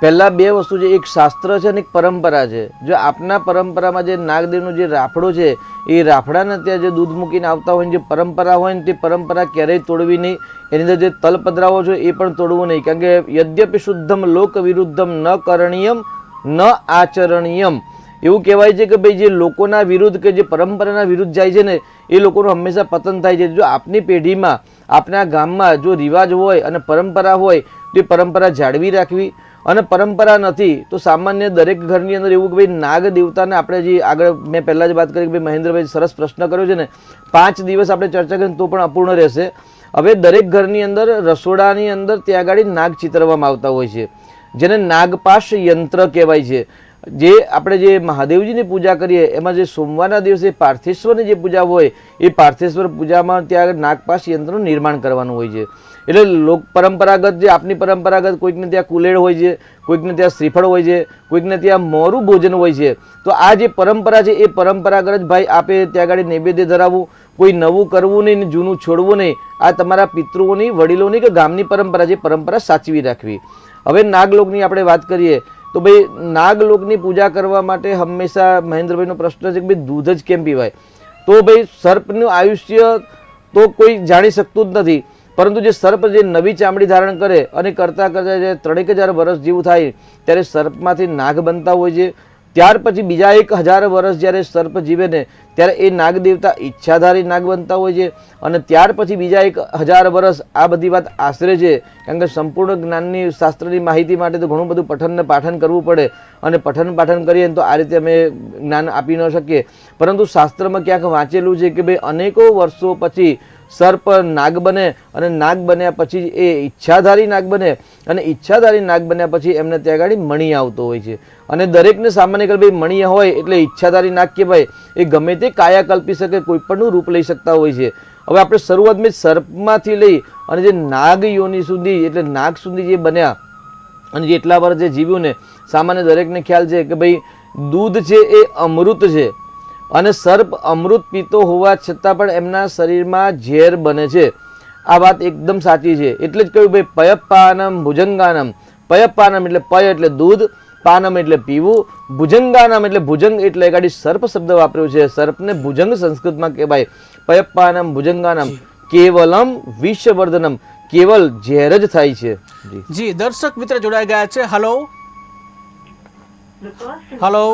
પહેલાં બે વસ્તુ છે, એક શાસ્ત્ર છે અને એક પરંપરા છે. જો આપના પરંપરામાં જે નાગદેવનો જે રાફડો છે એ રાફડાને ત્યાં જે દૂધ મૂકીને આવતા હોય, જે પરંપરા હોય ને તે પરંપરા ક્યારેય તોડવી નહીં. એની અંદર જે તલ પધરાવો છો એ પણ તોડવું નહીં, કારણ કે યદ્યપિ શુદ્ધમ લોક વિરુદ્ધમ ન કરણીયમ ન આચરણીયમ એવું કહેવાય છે કે ભાઈ જે લોકોના વિરુદ્ધ કે જે પરંપરાના વિરુદ્ધ જાય છે ને એ લોકોનું હંમેશા પતન થાય છે. જો આપની પેઢીમાં આપણા ગામમાં જો રિવાજ હોય અને પરંપરા હોય તો એ પરંપરા જાળવી રાખવી. અને પરંપરા નથી તો સામાન્ય દરેક ઘરની અંદર એવું કે ભાઈ નાગ દેવતાને આપણે જે આગળ મેં પહેલાં જ વાત કરી કે ભાઈ મહેન્દ્રભાઈ સરસ પ્રશ્ન કર્યો છે ને, 5 દિવસ આપણે ચર્ચા કરીએ તો પણ અપૂર્ણ રહેશે. હવે દરેક ઘરની અંદર રસોડાની અંદર ત્યાં આગળ નાગ ચિતરવામાં આવતા હોય છે, જેને નાગપાશ યંત્ર કહેવાય છે. જે આપણે જે મહાદેવજીની પૂજા કરીએ એમાં જે સોમવારના દિવસે પાર્થેશ્વરની જે પૂજા હોય એ પાર્થેશ્વર પૂજામાં ત્યાં નાગપાશ યંત્રનું નિર્માણ કરવાનું હોય છે. એટલે લોક પરંપરાગત જે આપની પરંપરાગત કોઈકને ત્યાં કુલેડ હોય છે, કોઈકને ત્યાં શ્રીફળ હોય છે, કોઈકને ત્યાં મોરું ભોજન હોય છે. તો આ જે પરંપરા છે એ પરંપરાગત જ ભાઈ આપે ત્યાં આગળ નૈવેદ્ય ધરાવવું, કોઈ નવું કરવું નહીં ને જૂનું છોડવું નહીં. આ તમારા પિતૃઓની, વડીલોની કે ગામની પરંપરા છે, પરંપરા સાચવી રાખવી. હવે નાગલોકની આપણે વાત કરીએ તો ભાઈ નાગલોકની પૂજા કરવા માટે હંમેશા મહેન્દ્રભાઈનો પ્રશ્ન છે કે ભાઈ દૂધ જ કેમ પીવાય? તો ભાઈ સર્પનું આયુષ્ય તો કોઈ જાણી શકતું જ નથી, પરંતુ જે સર્પ જે નવી ચામડી ધારણ કરે અને કરતાં જે 3000 વર્ષ જેવું થાય ત્યારે સર્પમાંથી નાગ બનતા હોય છે. ત્યાર પછી બીજા 1000 વર્ષ જ્યારે સર્પ જીવે ને ત્યારે એ નાગ દેવતા ઈચ્છાધારી નાગ બનતા હોય છે. અને ત્યાર પછી બીજા 1000 વર્ષ આ બધી વાત આશરે છે, કારણ કે સંપૂર્ણ જ્ઞાનની શાસ્ત્રની માહિતી માટે તો ઘણું બધું પઠન ને પાઠન કરવું પડે અને પઠન પાઠન કરીએ તો આ રીતે અમે જ્ઞાન આપી ન શકીએ. પરંતુ શાસ્ત્રમાં ક્યાંક વાંચેલું છે કે ભાઈ અનેકો વર્ષો પછી સર્પ નાગ બને અને નાગ બન્યા પછી એ ઈચ્છાધારી નાગ બને અને ઈચ્છાધારી નાગ બન્યા પછી એમને ત્યાં આગળ મણી આવતો હોય છે. અને દરેકને સામાન્ય કરી ભાઈ મણી હોય એટલે ઈચ્છાધારી નાગ કહેવાય. એ ગમે તે કાયા કલ્પી શકે, કોઈ પણનું રૂપ લઈ શકતા હોય છે. હવે આપણે શરૂઆતમાં સર્પમાંથી લઈ અને જે નાગ યોની સુધી એટલે નાગ સુધી જે બન્યા અને જેટલા વર્ષ જે જીવ્યું ને સામાન્ય દરેકને ખ્યાલ છે કે ભાઈ દૂધ છે એ અમૃત છે અને સર્પ અમૃત પીતો હોવા છતાં પણ એમના શરીરમાં ઝેર બને છે. આ વાત એકદમ સાચી છે. એટલે જ કહ્યું ભાઈ પયપાનમ ભુજંગાનમ. પયપાનમ એટલે પય એટલે દૂધ, પાનમ એટલે પીવું, ભુજંગાનમ એટલે ભુજંગ એટલે ગાડી સર્પ શબ્દ વાપર્યો છે. સર્પને ભુજંગ સંસ્કૃતમાં કહેવાય. પયપાનમ ભુજંગાનમ કેવલમ વિષવર્ધનમ, કેવલ ઝેર જ થાય છે. જી, દર્શક મિત્ર જોડાઈ ગયા છે. હલો હલો,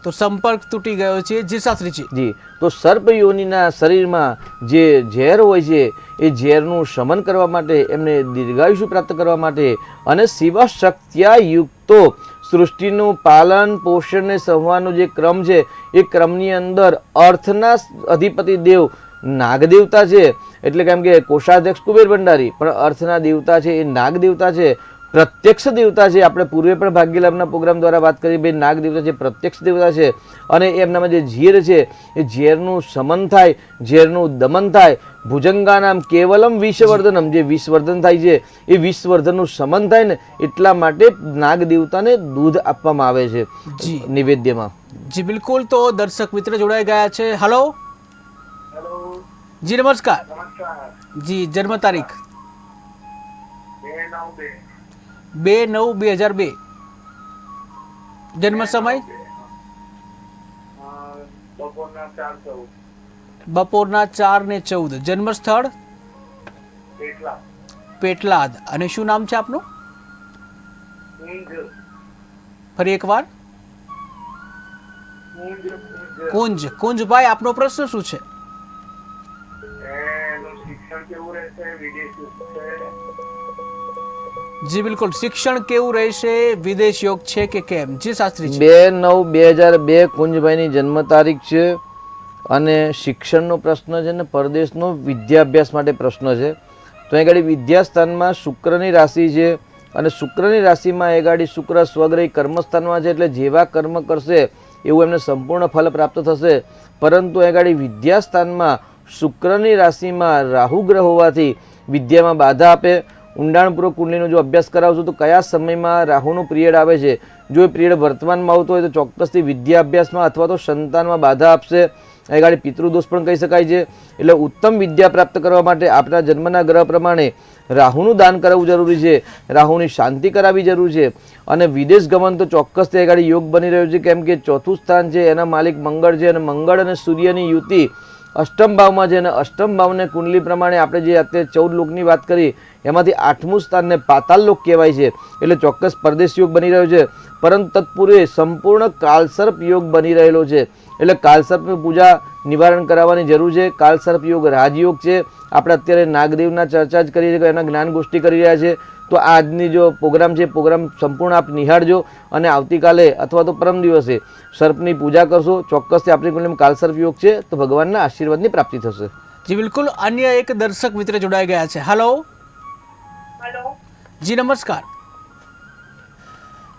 તો સંપર્ક તૂટી ગયો છે. જી શાસ્ત્રીજી. જી, તો સર્પ યોનિના શરીરમાં જે ઝેર હોય છે એ ઝેરનું શમન કરવા માટે, એમને દીર્ઘાયુષ્ય પ્રાપ્ત કરવા માટે અને શિવશક્ત્યા યુક્તો સૃષ્ટિનું પાલન પોષણ ને સંવારનો જે ક્રમ છે એ ક્રમની અંદર અર્થના અધિપતિ દેવ નાગદેવતા છે. એટલે કેમ કે કોષાધ્યક્ષ કુબેર ભંડારી પણ અર્થના દેવતા છે, એ નાગ દેવતા છે, પ્રત્યક્ષ દેવતા છે. આપણે પૂર્વે પણ ભાગ્યલાભના પ્રોગ્રામ દ્વારા વાત કરી, ભાઈ નાગ દેવતા છે, પ્રત્યક્ષ દેવતા છે. અને એમનામાં જે ઝેર છે એ ઝેરનું શમન થાય, ઝેરનું દમન થાય. ભુજંગાનામ કેવલમ વિષવર્ધનમ, જે વિષવર્ધન થાય છે એ વિષવર્ધનનું શમન થાય ને એટલા માટે નાગ દેવતાને દૂધ આપવામાં આવે છે જી. નિવેદ્યમાં. જી બિલકુલ. તો દર્શક મિત્ર જોડાઈ ગયા છે. હલો જી, નમસ્કાર. જી, જન્મ તારીખ 2/9/2002. જન્મ સમય બપોરના 4:14. જન્મ સ્થળ પેટલાદ. અને શું નામ છે આપનું? ફરી એકવાર. કુંજ. કુંજભાઈ, આપનો પ્રશ્ન શું છે? જી બિલકુલ. શિક્ષણ કેવું રહેશે, વિદેશ યોગ છે કે કેમ? જી શાસ્ત્રીજી. 2/9/2002 કુંજભાઈની જન્મ તારીખ છે અને શિક્ષણનો પ્રશ્ન છે ને પરદેશનો વિદ્યાભ્યાસ માટે પ્રશ્ન છે. તો એ ગાડી વિદ્યાસ્થાનમાં શુક્રની રાશિ છે અને શુક્રની રાશિમાં એ ગાડી શુક્ર સ્વગ્રહી કર્મસ્થાનમાં છે. એટલે જેવા કર્મ કરશે એવું એમને સંપૂર્ણ ફલ પ્રાપ્ત થશે. પરંતુ એ ગાડી વિદ્યાસ્થાનમાં શુક્રની રાશિમાં રાહુ ગ્રહ હોવાથી વિદ્યામાં બાધા આપે. ઊંડાણપૂર્વક કુંડલીનો જો અભ્યાસ કરાવશો તો કયા સમયમાં રાહુનો પિરિયડ આવે છે, જો એ પિરિયડ વર્તમાનમાં આવતો હોય તો ચોક્કસથી વિદ્યા અભ્યાસમાં અથવા તો સંતાનમાં બાધા આપશે. એ ગાડી પિતૃદોષ પણ કહી શકાય છે. એટલે ઉત્તમ વિદ્યા પ્રાપ્ત કરવા માટે આપણા જન્મના ગ્રહ પ્રમાણે રાહુનું દાન કરાવવું જરૂરી છે, રાહુની શાંતિ કરાવવી જરૂરી છે. અને વિદેશ ગમન તો ચોક્કસથી એ ગાડી યોગ બની રહ્યો છે. કેમ કે ચોથું સ્થાન છે એના માલિક મંગળ છે અને મંગળ અને સૂર્યની યુતિ અષ્ટમ ભાવમાં છે. અને અષ્ટમ ભાવને કુંડલી પ્રમાણે આપણે જે અત્યારે 14 લોકની વાત કરી એમાંથી 8મું સ્થાનને પાતાલ લોક કહેવાય છે. એટલે ચોક્કસ પરદેશ યોગ બની રહ્યો છે. પરંતુ તત્પૂર્વે સંપૂર્ણ કાલસર્પ યોગ બની રહેલો છે. એટલે કાલસર્પની પૂજા નિવારણ કરાવવાની જરૂર છે. કાલસર્પ યોગ રાજયોગ છે. આપણે અત્યારે નાગદેવના ચર્ચા જ કરીએ છીએ, એના જ્ઞાન ગોષ્ઠી કરી રહ્યા છે. તો આજની જો પ્રોગ્રામ છે પ્રોગ્રામ સંપૂર્ણ આપ નિહાળજો અને આવતીકાલે અથવા તો પરમ દિવસે સર્પની પૂજા કરશો. ચોક્કસથી આપણી કુંડલીમાં કાલસર્પ યોગ છે તો ભગવાનના આશીર્વાદની પ્રાપ્તિ થશે. જી બિલકુલ. અન્ય એક દર્શક મિત્ર જોડાઈ ગયા છે. હલો જી, નમસ્કાર.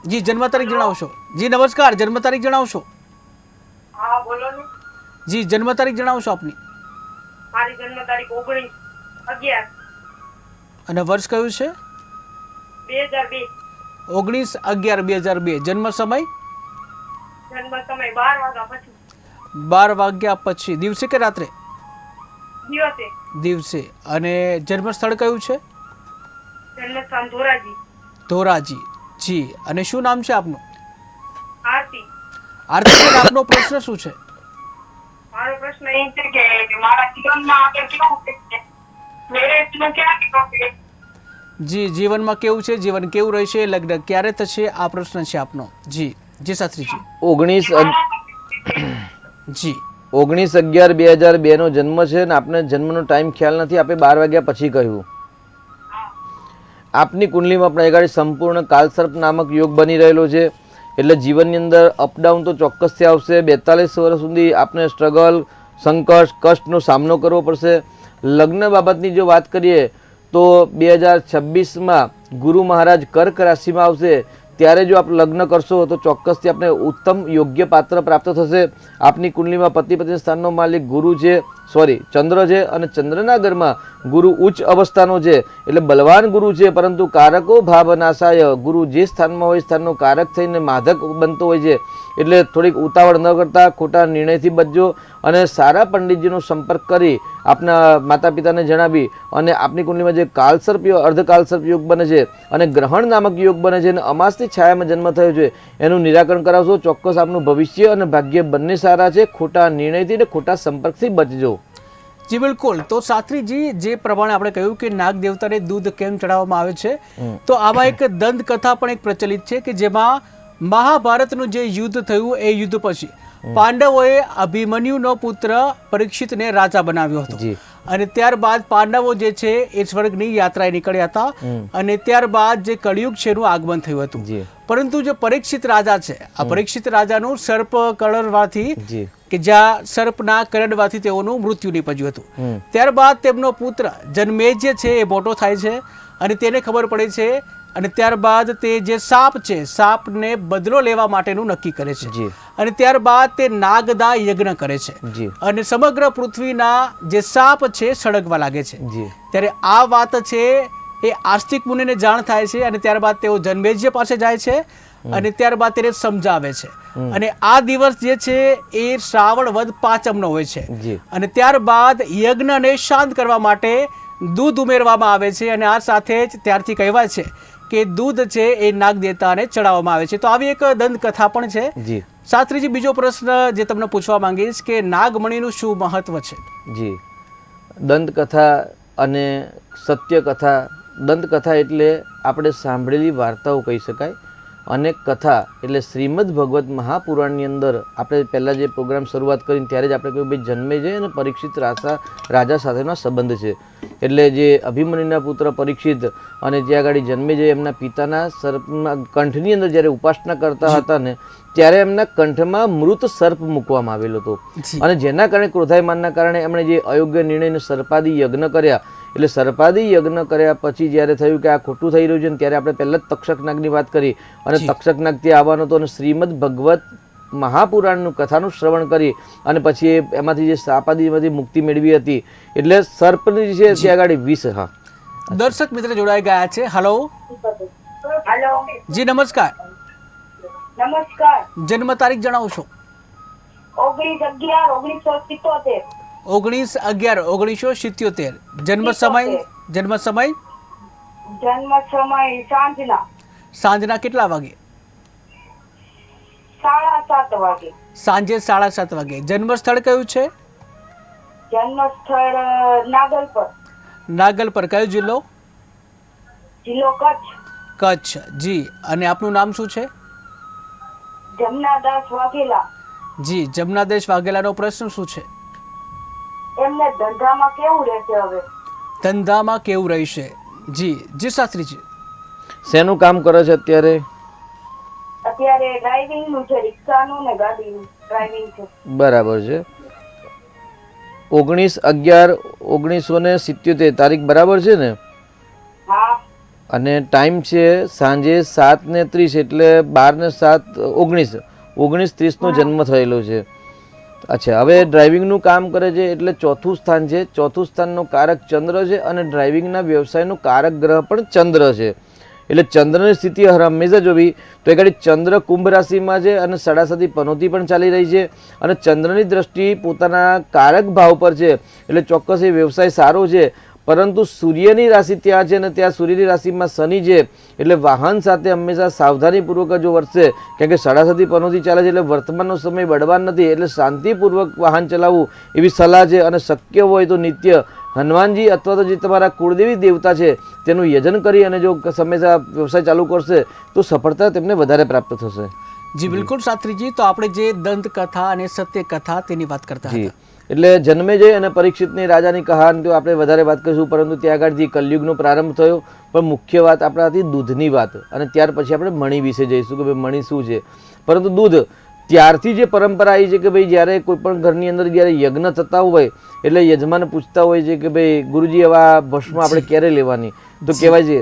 જી, જન્મ તારીખ જણાવશો? જી નમસ્કાર, જન્મ તારીખ જણાવશો? હા બોલો ને. જી, જન્મ તારીખ જણાવશો આપની? મારી જન્મ તારીખ 19/11. અને વર્ષ કયું છે? 2002. 19/11/2002. જન્મ સમય? જન્મ સમય 12 વાગ્યા પછી. 12 વાગ્યા પછી. દિવસે કે રાત્રે? દિવસે. દિવસે. અને જન્મ સ્થળ કયું છે? જન્મ સ્થાન ધોરાજી. ધોરાજી. જી. અને શું નામ છે આપનું? આરતી. આરતી, આપનો પ્રશ્ન શું છે? મારો પ્રશ્ન એ છે કે મારા જીવનમાં આગળ કેવું છે, મેરેજનું ક્યાં છે? જી, જીવનમાં કેવું છે, જીવન કેવું રહેશે, લગ્ન ક્યારે થશે, આ પ્રશ્ન છે આપનો. જી જી શાસ્ત્રીજી. 19/11/2002 નો જન્મ છે ને આપને જન્મનો ટાઈમ ખ્યાલ નથી, આપણે 12 વાગ્યા પછી કહ્યું. આપની કુંડલીમાં પણ એગાડી સંપૂર્ણ કાલસર્પ નામક યોગ બની રહેલો છે. એટલે જીવનની અંદર અપડાઉન તો ચોક્કસથી આવશે. 42 વર્ષ સુધી આપને સ્ટ્રગલ, સંકટ, કષ્ટનો સામનો કરવો પડશે. લગ્ન બાબતની જો વાત કરીએ તો 2026માં ગુરુ મહારાજ કર્ક રાશિમાં આવશે. ત્યારે જો આપ લગ્ન કરશો તો ચોક્કસથી આપને ઉત્તમ યોગ્ય પાત્ર પ્રાપ્ત થશે. આપની કુંડલીમાં પતિ પત્ની સ્થાનનો માલિક ગુરુ છે, ચંદ્ર છે અને ચંદ્રના ઘરમાં ગુરુ ઉચ્ચ અવસ્થાનો છે. એટલે બલવાન ગુરુ છે, પરંતુ કારકો ભાવનાશાય, ગુરુ જે સ્થાનમાં હોય સ્થાનનો કારક થઈને માધક બનતો હોય છે. એટલે થોડીક ઉતાવળ ન કરતા ખોટા નિર્ણયથી બચજો અને સારા પંડિતજીનો સંપર્ક કરી આપના માતા પિતાને જણાવી અને આપની કુંડલીમાં જે કાલસર્પ યોગ, અર્ધકાલસર્પ યોગ બને છે અને ગ્રહણ નામક યોગ બને છે અને અમાસની છાયામાં જન્મ થયો છે એનું નિરાકરણ કરાવશો. ચોક્કસ આપનું ભવિષ્ય અને ભાગ્ય બંને સારા છે. ખોટા નિર્ણયથી અને ખોટા સંપર્કથી બચજો. જી બિલકુલ. તો શાસ્ત્રીજી, જે પ્રમાણે આપણે કહ્યું કે નાગ દેવતાને દૂધ કેમ ચડાવવામાં આવે છે, તો આમાં એક દંત કથા પણ એક પ્રચલિત છે કે જેમાં મહાભારતનું જે યુદ્ધ થયું એ યુદ્ધ પછી પાંડવોએ અભિમન્યુનો પુત્ર પરીક્ષિતને રાજા બનાવ્યો હતો. અને ત્યારબાદ પાંડવો જે છે એ સ્વર્ગની યાત્રાએ નીકળ્યા હતા અને ત્યારબાદ જે કળિયુગ છે એનું આગમન થયું હતું. જી પરંતુ જે પરીક્ષિત રાજા છે આ પરીક્ષિત રાજાનું સર્પ કરડવાથી જી કે જ્યાં સર્પના કરડવાથી તેઓનું મૃત્યુ નીપજ્યું હતું. ત્યારબાદ તેમનો પુત્ર જન્મેજય છે એ મોટો થાય છે અને તેને ખબર પડે છે અને ત્યારબાદ તે જે સાપ છે સાપને બદલો લેવા માટેનું નક્કી કરે છે જી અને ત્યારબાદ તે નાગદા યજ્ઞ કરે છે જી અને સમગ્ર પૃથ્વીના જે સાપ છે સળગવા લાગે છે. જી ત્યારે આ વાત છે એ આસ્તિક મુનિને જાણ થાય છે અને ત્યારબાદ તેઓ જન્મેજ્ય પાસે જાય છે અને ત્યારબાદ તેને સમજાવે છે અને આ દિવસ જે છે એ શ્રાવણ વદ પાંચમનો હોય છે જી અને ત્યારબાદ યજ્ઞને શાંત કરવા માટે દૂધ ઉમેરવામાં આવે છે અને આ સાથે જ ત્યારથી કહેવાય છે કે દૂધ છે એ નાગ દેવતાને ચડાવવામાં આવે છે. તો આવી એક દંતકથા પણ છે. જી શાસ્ત્રીજી, બીજો પ્રશ્ન જે તમને પૂછવા માંગીશ કે નાગમણીનું શું મહત્વ છે? જી દંતકથા અને સત્યકથા. દંતકથા એટલે આપણે સાંભળેલી વાર્તાઓ કહી શકાય અને કથા એટલે શ્રીમદ ભગવત મહાપુરાણની અંદર આપણે પહેલાં જે પ્રોગ્રામ શરૂઆત કરીને ત્યારે જ આપણે કહ્યું ભાઈ જન્મેજય અને પરીક્ષિત રાજા સાથેનો સંબંધ છે. એટલે જે અભિમન્યુના પુત્ર પરીક્ષિત અને જે આગળ જન્મેજય એમના પિતાના સર્પના કંઠની અંદર જ્યારે ઉપાસના કરતા હતા ને ત્યારે એમના કંઠમાં મૃત સર્પ મૂકવામાં આવેલો હતો અને જેના કારણે ક્રોધાયમાનના કારણે એમણે જે અયોગ્ય નિર્ણયને સર્પાદી યજ્ઞ કર્યા. એટલે સર્પાદી યજ્ઞ કર્યા પછી જ્યારે થયું કે આ ખોટું થઈ રહ્યું છે ને ત્યારે આપણે પહેલાં જ તક્ષકનાગની વાત કરી અને તક્ષકનાગ ત્યાં આવવાનો હતો અને શ્રીમદ ભગવત મહાપુરાણનું કથાનું શ્રવણ કરી અને પછી એમાંથી જે સાપાદીમાંથી મુક્તિ મેળવી હતી. એટલે સર્પની જે છે ત્યાં આગળ વિષ. હા, દર્શક મિત્ર જોડાઈ ગયા છે. હલો હેલો, જી નમસ્કાર. નમસ્કાર. જન્મ તારીખ જણાવશો? 19/11/1977. 19/11/1977. જન્મ સમય? જન્મ સમય સાંજના કેટલા વાગે? 7:30 વાગે. સાંજે 7:30 વાગે. જન્મ સ્થળ કયું છે? જન્મ સ્થળ નાગલપર. નાગલપર. કયો જિલ્લો? જિલ્લો કચ્છ. કચ્છ. જી. અને આપનું નામ શું છે? જમનાદાસ વાઘેલા. જી. જમનાદેશ વાઘેલાનો પ્રશ્ન શું છે? એમને ધંધામાં કેવું રહેશે હવે? ધંધામાં કેવું રહેશે? જી. જી શાસ્ત્રીજી. શેનું કામ કરે છે અત્યારે? અત્યારે ડ્રાઇવિંગ નું છે, રિક્ષાનું ને ગાડીનું ડ્રાઇવિંગ છે. બરાબર છે. 19/11/1977 તારીખ બરાબર છે ને? હા. અને ટાઈમ છે સાંજે 7:30 એટલે 12 ને 7 19:30નો જન્મ થયેલો છે. અચ્છા, હવે ડ્રાઇવિંગનું કામ કરે છે એટલે ચોથું સ્થાન છે. ચોથું સ્થાનનો કારક ચંદ્ર છે અને ડ્રાઇવિંગના વ્યવસાયનું કારક ગ્રહ પણ ચંદ્ર છે. એટલે ચંદ્રની સ્થિતિ હંમેશા જોવી તો એ ઘડી ચંદ્ર કુંભ રાશિમાં છે અને 7:30 પનોતી પણ ચાલી રહી છે અને ચંદ્રની દ્રષ્ટિ પોતાના કારક ભાવ પર છે એટલે ચોક્કસ એ વ્યવસાય સારો છે. પરંતુ સૂર્યની રાશિ ત્યાં છે અને ત્યાં સૂર્યની રાશિમાં શનિ છે એટલે વાહન સાથે હંમેશા સાવધાનીપૂર્વક જો વર્તશે, કેમ કે 7:30 પનોતી ચાલે છે એટલે વર્તમાનનો સમય બળવાન નથી એટલે શાંતિપૂર્વક વાહન ચલાવવું એવી સલાહ છે. અને શક્ય હોય તો નિત્ય હનુમાનજી અથવા તો જે તમારા કુળદેવી દેવતા છે તેનું યજન કરી અને જો હંમેશા વ્યવસાય ચાલુ કરશે તો સફળતા તેમને વધારે પ્રાપ્ત થશે. જી બિલકુલ શાસ્ત્રીજી. તો આપણે જે દંતકથા અને સત્યકથા તેની વાત કરતા હતા. એટલે જન્મેજય અને પરીક્ષિતની રાજાની કહાની તો આપણે વધારે વાત કરીશું, પરંતુ ત્યાં આગળથી કલયુગનો પ્રારંભ થયો. પણ મુખ્ય વાત આપણાથી દૂધની વાત અને ત્યાર પછી આપણે મણી વિશે જઈશું કે ભાઈ મણી શું છે. પરંતુ દૂધ ત્યારથી જે પરંપરા આવી છે કે ભાઈ જ્યારે કોઈ પણ ઘરની અંદર જ્યારે યજ્ઞ થતા હોય એટલે યજમાન પૂછતા હોય છે કે ભાઈ ગુરુજી હવે આ ભસ્મ આપણે ક્યારે લેવાની, તો કહેવાય છે.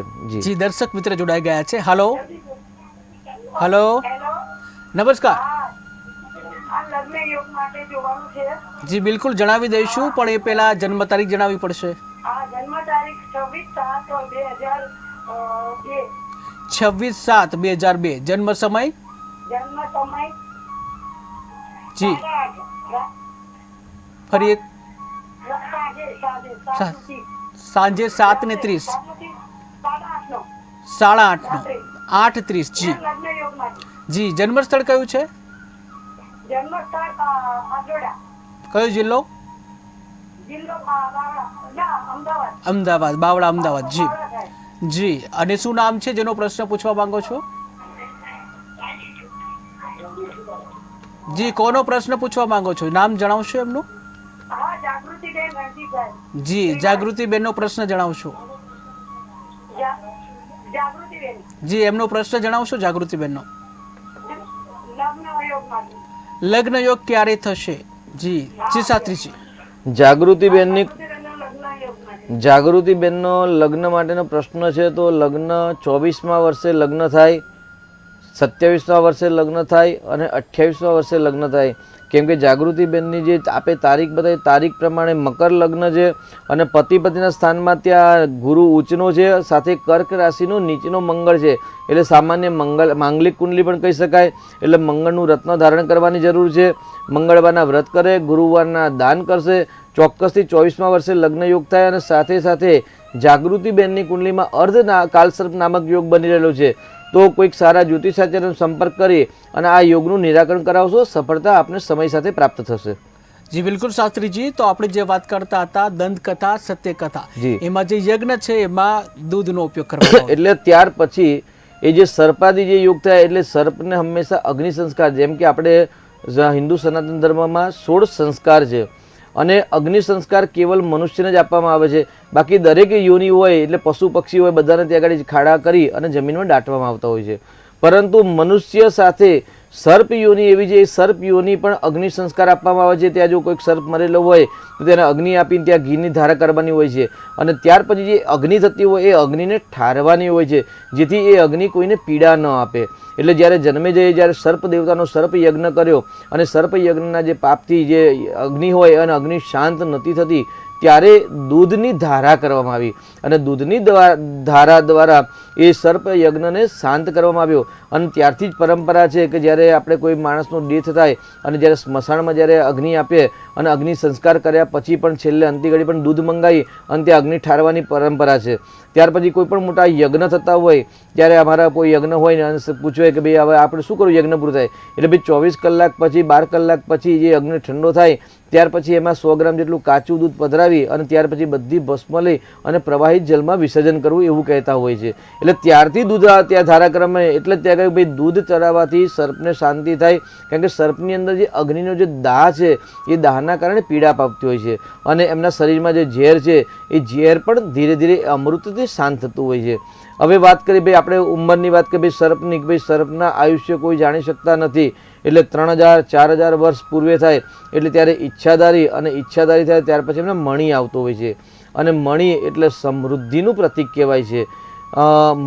જી દર્શક મિત્ર જોડાઈ ગયા છે. હલો હલો નમસ્કાર. આ લગ્ન યોગ માટે જોવાનું છે. જી બિલકુલ જણાવી દઈશું, પણ એ પહેલા જન્મ તારીખ જણાવવી પડશે. આ જન્મ તારીખ 26/7/2002. 26/7/2002. જન્મ સમય? જન્મ સમય જી 8:30. ફરી એક. સાંજે 7:30. 8:30. 8:30. જી લગ્ન યોગ માટે. જી. જન્મ સ્થળ કયું છે? જન્મ સ્થળ આંધોડા. કયો જિલ્લો? જિલ્લો અમદાવાદ. અમદાવાદ. બાવળા અમદાવાદ. જી જી. અને શું નામ છે જેનો પ્રશ્ન પૂછવા માંગો છો? જી કોનો પ્રશ્ન પૂછવા માંગો છો? નામ જણાવશો એમનું? હા, જાગૃતિ જાગૃતિબેન રણજીતભાઈ. જી જાગૃતિબેનનો પ્રશ્ન જણાવશો. જાગૃતિબેન જી એમનો પ્રશ્ન જણાવશો જાગૃતિબેનનો. લગ્ન યોગમાંથી. લગ્ન યોગ ક્યારે થશે? જી જી શાસ્ત્રીજી. જાગૃતિબેનની લગ્ન યોગમાંથી. જાગૃતિબેનનો લગ્ન માટેનો પ્રશ્ન છે તો લગ્ન 24મા વર્ષે લગ્ન થાય, 27મા વર્ષે લગ્ન થાય અને 28મા વર્ષે લગ્ન થાય. કેમ કે જાગૃતિબેનની જે આપે તારીખ બતાવી તારીખ પ્રમાણે મકર લગ્ન છે અને પતિ પતિના સ્થાનમાં ત્યાં ગુરુ ઉચ્ચનો છે, સાથે કર્ક રાશિનો નીચનો મંગળ છે. એટલે સામાન્ય માંગલિક કુંડલી પણ કહી શકાય. એટલે મંગળનું રત્ન ધારણ કરવાની જરૂર છે. મંગળવારના વ્રત કરે, ગુરુવારના દાન કરશે. ચોક્કસથી 24મા વર્ષે લગ્ન યોગ થાય અને સાથે સાથે જાગૃતિબેનની કુંડલીમાં કાલસર્પ નામક યોગ બની રહેલો છે. તો કોઈક સારા જ્યોતિષાચાર્યનો સંપર્ક કરી અને આ યોગનું નિરાકરણ કરાવશો, સફળતા આપને સમય સાથે પ્રાપ્ત થશે. જી બિલકુલ શાસ્ત્રીજી. તો આપણે જે વાત કરતા હતા દંતકથા સત્યકથા, જી. એમાં જે યજ્ઞ છે એમાં દૂધનો ઉપયોગ કરવામાં આવે. એટલે ત્યાર પછી એ જે સર્પાદી જે યોગ થાય એટલે સર્પને હંમેશા અગ્નિ સંસ્કાર, જેમ કે આપણે હિન્દુ સનાતન ધર્મમાં 16 સંસ્કાર છે અને અગ્નિ સંસ્કાર કેવલ મનુષ્યને જ આપવામાં આવે છે. બાકી દરેક યોની હોય એટલે પશુ પક્ષી હોય બધાને ત્યાં આગળ ખાડા કરી અને જમીનમાં દાટવામાં આવતા હોય છે. પરંતુ મનુષ્ય સાથે સર્પ યોની એવી છે, સર્પ યોની પણ અગ્નિ સંસ્કાર આપવામાં આવે છે. ત્યાં જો કોઈક સર્પ મરેલો હોય તો તેને અગ્નિ આપીને ત્યાં ઘીની ધારા કરવાની હોય છે અને ત્યાર પછી જે અગ્નિ થતી હોય એ અગ્નિને ઠારવાની હોય છે, જેથી એ અગ્નિ કોઈને પીડા ન આપે. એટલે જ્યારે જન્મે જઈએ જ્યારે સર્પ દેવતાનો સર્પ યજ્ઞ કર્યો અને સર્પ યજ્ઞના જે પાપથી જે અગ્નિ હોય અને અગ્નિ શાંત નથી થતી ત્યારે દૂધની ધારા કરવામાં આવી અને દૂધની ધારા દ્વારા એ સર્પ યજ્ઞને શાંત કરવામાં આવ્યો. અને ત્યારથી જ પરંપરા છે કે જ્યારે આપણે કોઈ માણસનો ડેથ થાય અને જ્યારે સ્મશાનમાં જ્યારે અગ્નિ આપીએ અને અગ્નિ સંસ્કાર કર્યા પછી પણ છેલ્લે અંતિમ ઘડી પણ દૂધ મંગાવી અને તે અગ્નિ ઠારવાની પરંપરા છે. ત્યાર પછી કોઈ પણ મોટા યજ્ઞ થતા હોય ત્યારે અમારા કોઈ યજ્ઞ હોય ને અને પૂછવે કે ભાઈ હવે આપણે શું કરવું યજ્ઞ પૂરું થાય એટલે ભાઈ 24 કલાક પછી 12 કલાક પછી જે અગ્નિ ઠંડો થાય ત્યાર પછી એમાં 100 ગ્રામ જેટલું કાચું દૂધ પધરાવી અને ત્યાર પછી બધી ભસ્મ લઈ અને પ્રવાહિત જલમાં વિસર્જન કરવું એવું કહેતા હોય છે. એટલે ત્યારથી દૂધ ત્યાં ધારા કરવામાં એટલે ત્યાં કહ્યું ભાઈ દૂધ ચડાવવાથી સર્પને શાંતિ થાય. કારણ કે સર્પની અંદર જે અગ્નિનો જે દાહ છે એ દાહના કારણે પીડા પામતી હોય છે અને એમના શરીરમાં જે ઝેર છે એ ઝેર પણ ધીરે ધીરે અમૃતથી શાંત થતું હોય છે. હવે વાત કરીએ ભાઈ આપણે ઉંમરની વાત કરીએ ભાઈ સર્પની, ભાઈ સર્પના આયુષ્ય કોઈ જાણી શકતા નથી. એટલે 3000-4000 વર્ષ પૂર્વે થાય એટલે ત્યારે ઈચ્છાધારી અને ઈચ્છાધારી થાય ત્યાર પછી એમને મણી આવતો હોય છે અને મણી એટલે સમૃદ્ધિનું પ્રતીક કહેવાય છે.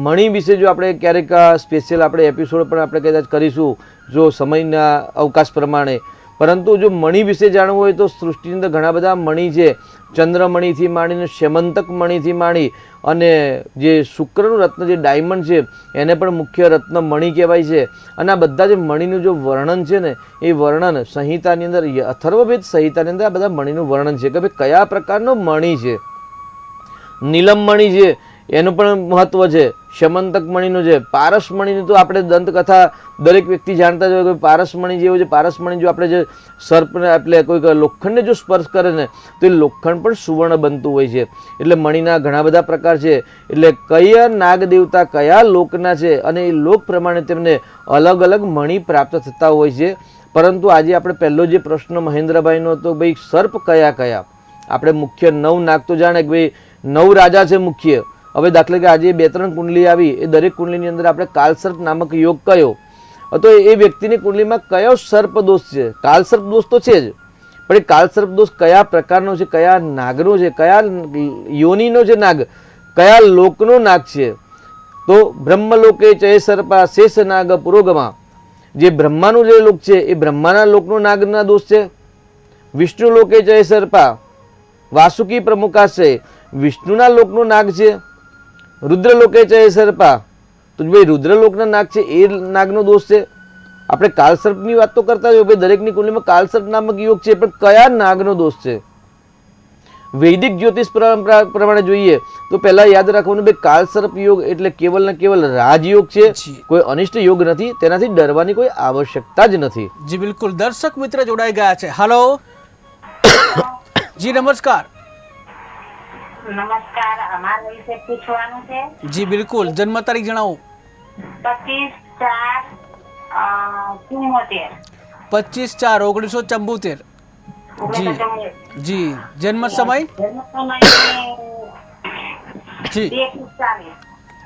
મણી વિશે જો આપણે ક્યારેક સ્પેશિયલ આપણે એપિસોડ પણ આપણે કદાચ કરીશું જો સમયના અવકાશ પ્રમાણે. પરંતુ જો મણી વિશે જાણવું હોય તો સૃષ્ટિની અંદર ઘણા બધા મણી છે. ચંદ્રમણીથી માંડીને શ્યમંતક મણીથી માંડી અને જે શુક્રનું રત્ન જે ડાયમંડ છે એને પણ મુખ્ય રત્ન મણી કહેવાય છે. અને આ બધા જે મણીનું જો વર્ણન છે ને એ વર્ણન સંહિતાની અંદર અથર્વવેદ સંહિતાની અંદર આ બધા મણીનું વર્ણન છે કે ભાઈ કયા પ્રકારનો મણી છે. નીલમ મણી છે એનું પણ મહત્વ છે, શ્યમંતક મણીનું છે. પારસમણીનું તો આપણે દંતકથા દરેક વ્યક્તિ જાણતા જ હોય કે પારસમણી જે હોય છે પારસમણી જો આપણે જે સર્પને એટલે કોઈક લોખંડને જો સ્પર્શ કરે ને તો એ લોખંડ પણ સુવર્ણ બનતું હોય છે. એટલે મણીના ઘણા બધા પ્રકાર છે. એટલે કયા નાગ દેવતા કયા લોકના છે અને એ લોક પ્રમાણે તેમને અલગ અલગ મણી પ્રાપ્ત થતા હોય છે. પરંતુ આજે આપણે પહેલો જે પ્રશ્ન મહેન્દ્રભાઈનો હતો ભાઈ સર્પ કયા કયા, આપણે મુખ્ય 9 નાગ તો જાણે કે ભાઈ 9 રાજા છે મુખ્ય. હવે દાખલા કે આજે 2-3 કુંડલી આવી એ દરેક કુંડલીની અંદર આપણે કાલસર્પ નામક યોગ કયો તો એ વ્યક્તિની કુંડલીમાં કયો સર્પ દોષ છે. કાલસર્પ દોષ તો છે જ પણ એ કાલસર્પ દોષ કયા પ્રકારનો છે, કયા નાગનો છે, કયા યોનિનો છે નાગ, કયા લોકનો નાગ છે. તો બ્રહ્મલોકે ચય સર્પા શેષ નાગ પુરોગમા, જે બ્રહ્માનું જે લોક છે એ બ્રહ્માના લોકનો નાગના દોષ છે. વિષ્ણુ લોકે ચય સર્પા વાસુકી પ્રમુખાશ્રય, વિષ્ણુના લોકનો નાગ છે. રુદ્રલોકે ચય સર્પા, તો ભાઈ રુદ્રલોકના નાગ છે એ નાગનો દોષ છે. આપણે કાલસર્પની વાત તો કરતા હોય ભાઈ દરેકની કુંડલીમાં કાલસર્પ નામક યોગ છે પણ કયા નાગનો દોષ છે. વૈદિક જ્યોતિષ પરંપરા પ્રમાણે જોઈએ તો પહેલા યાદ રાખવાનું ભાઈ કાલસર્પ યોગ એટલે કેવલ ને કેવલ રાજયોગ છે, કોઈ અનિષ્ટ યોગ નથી. તેનાથી ડરવાની કોઈ આવશ્યકતા જ નથી. જી બિલકુલ. દર્શક મિત્ર જોડાઈ ગયા છે. હાલો જી નમસ્કાર. નમસ્કાર, અમારા વિશે પૂછવાનું છે. જી બિલકુલ. જન્મ તારીખ જણાવો. 25/4/74. 25/4/1974. જી જી જન્મ સમય જન્મ સમય જી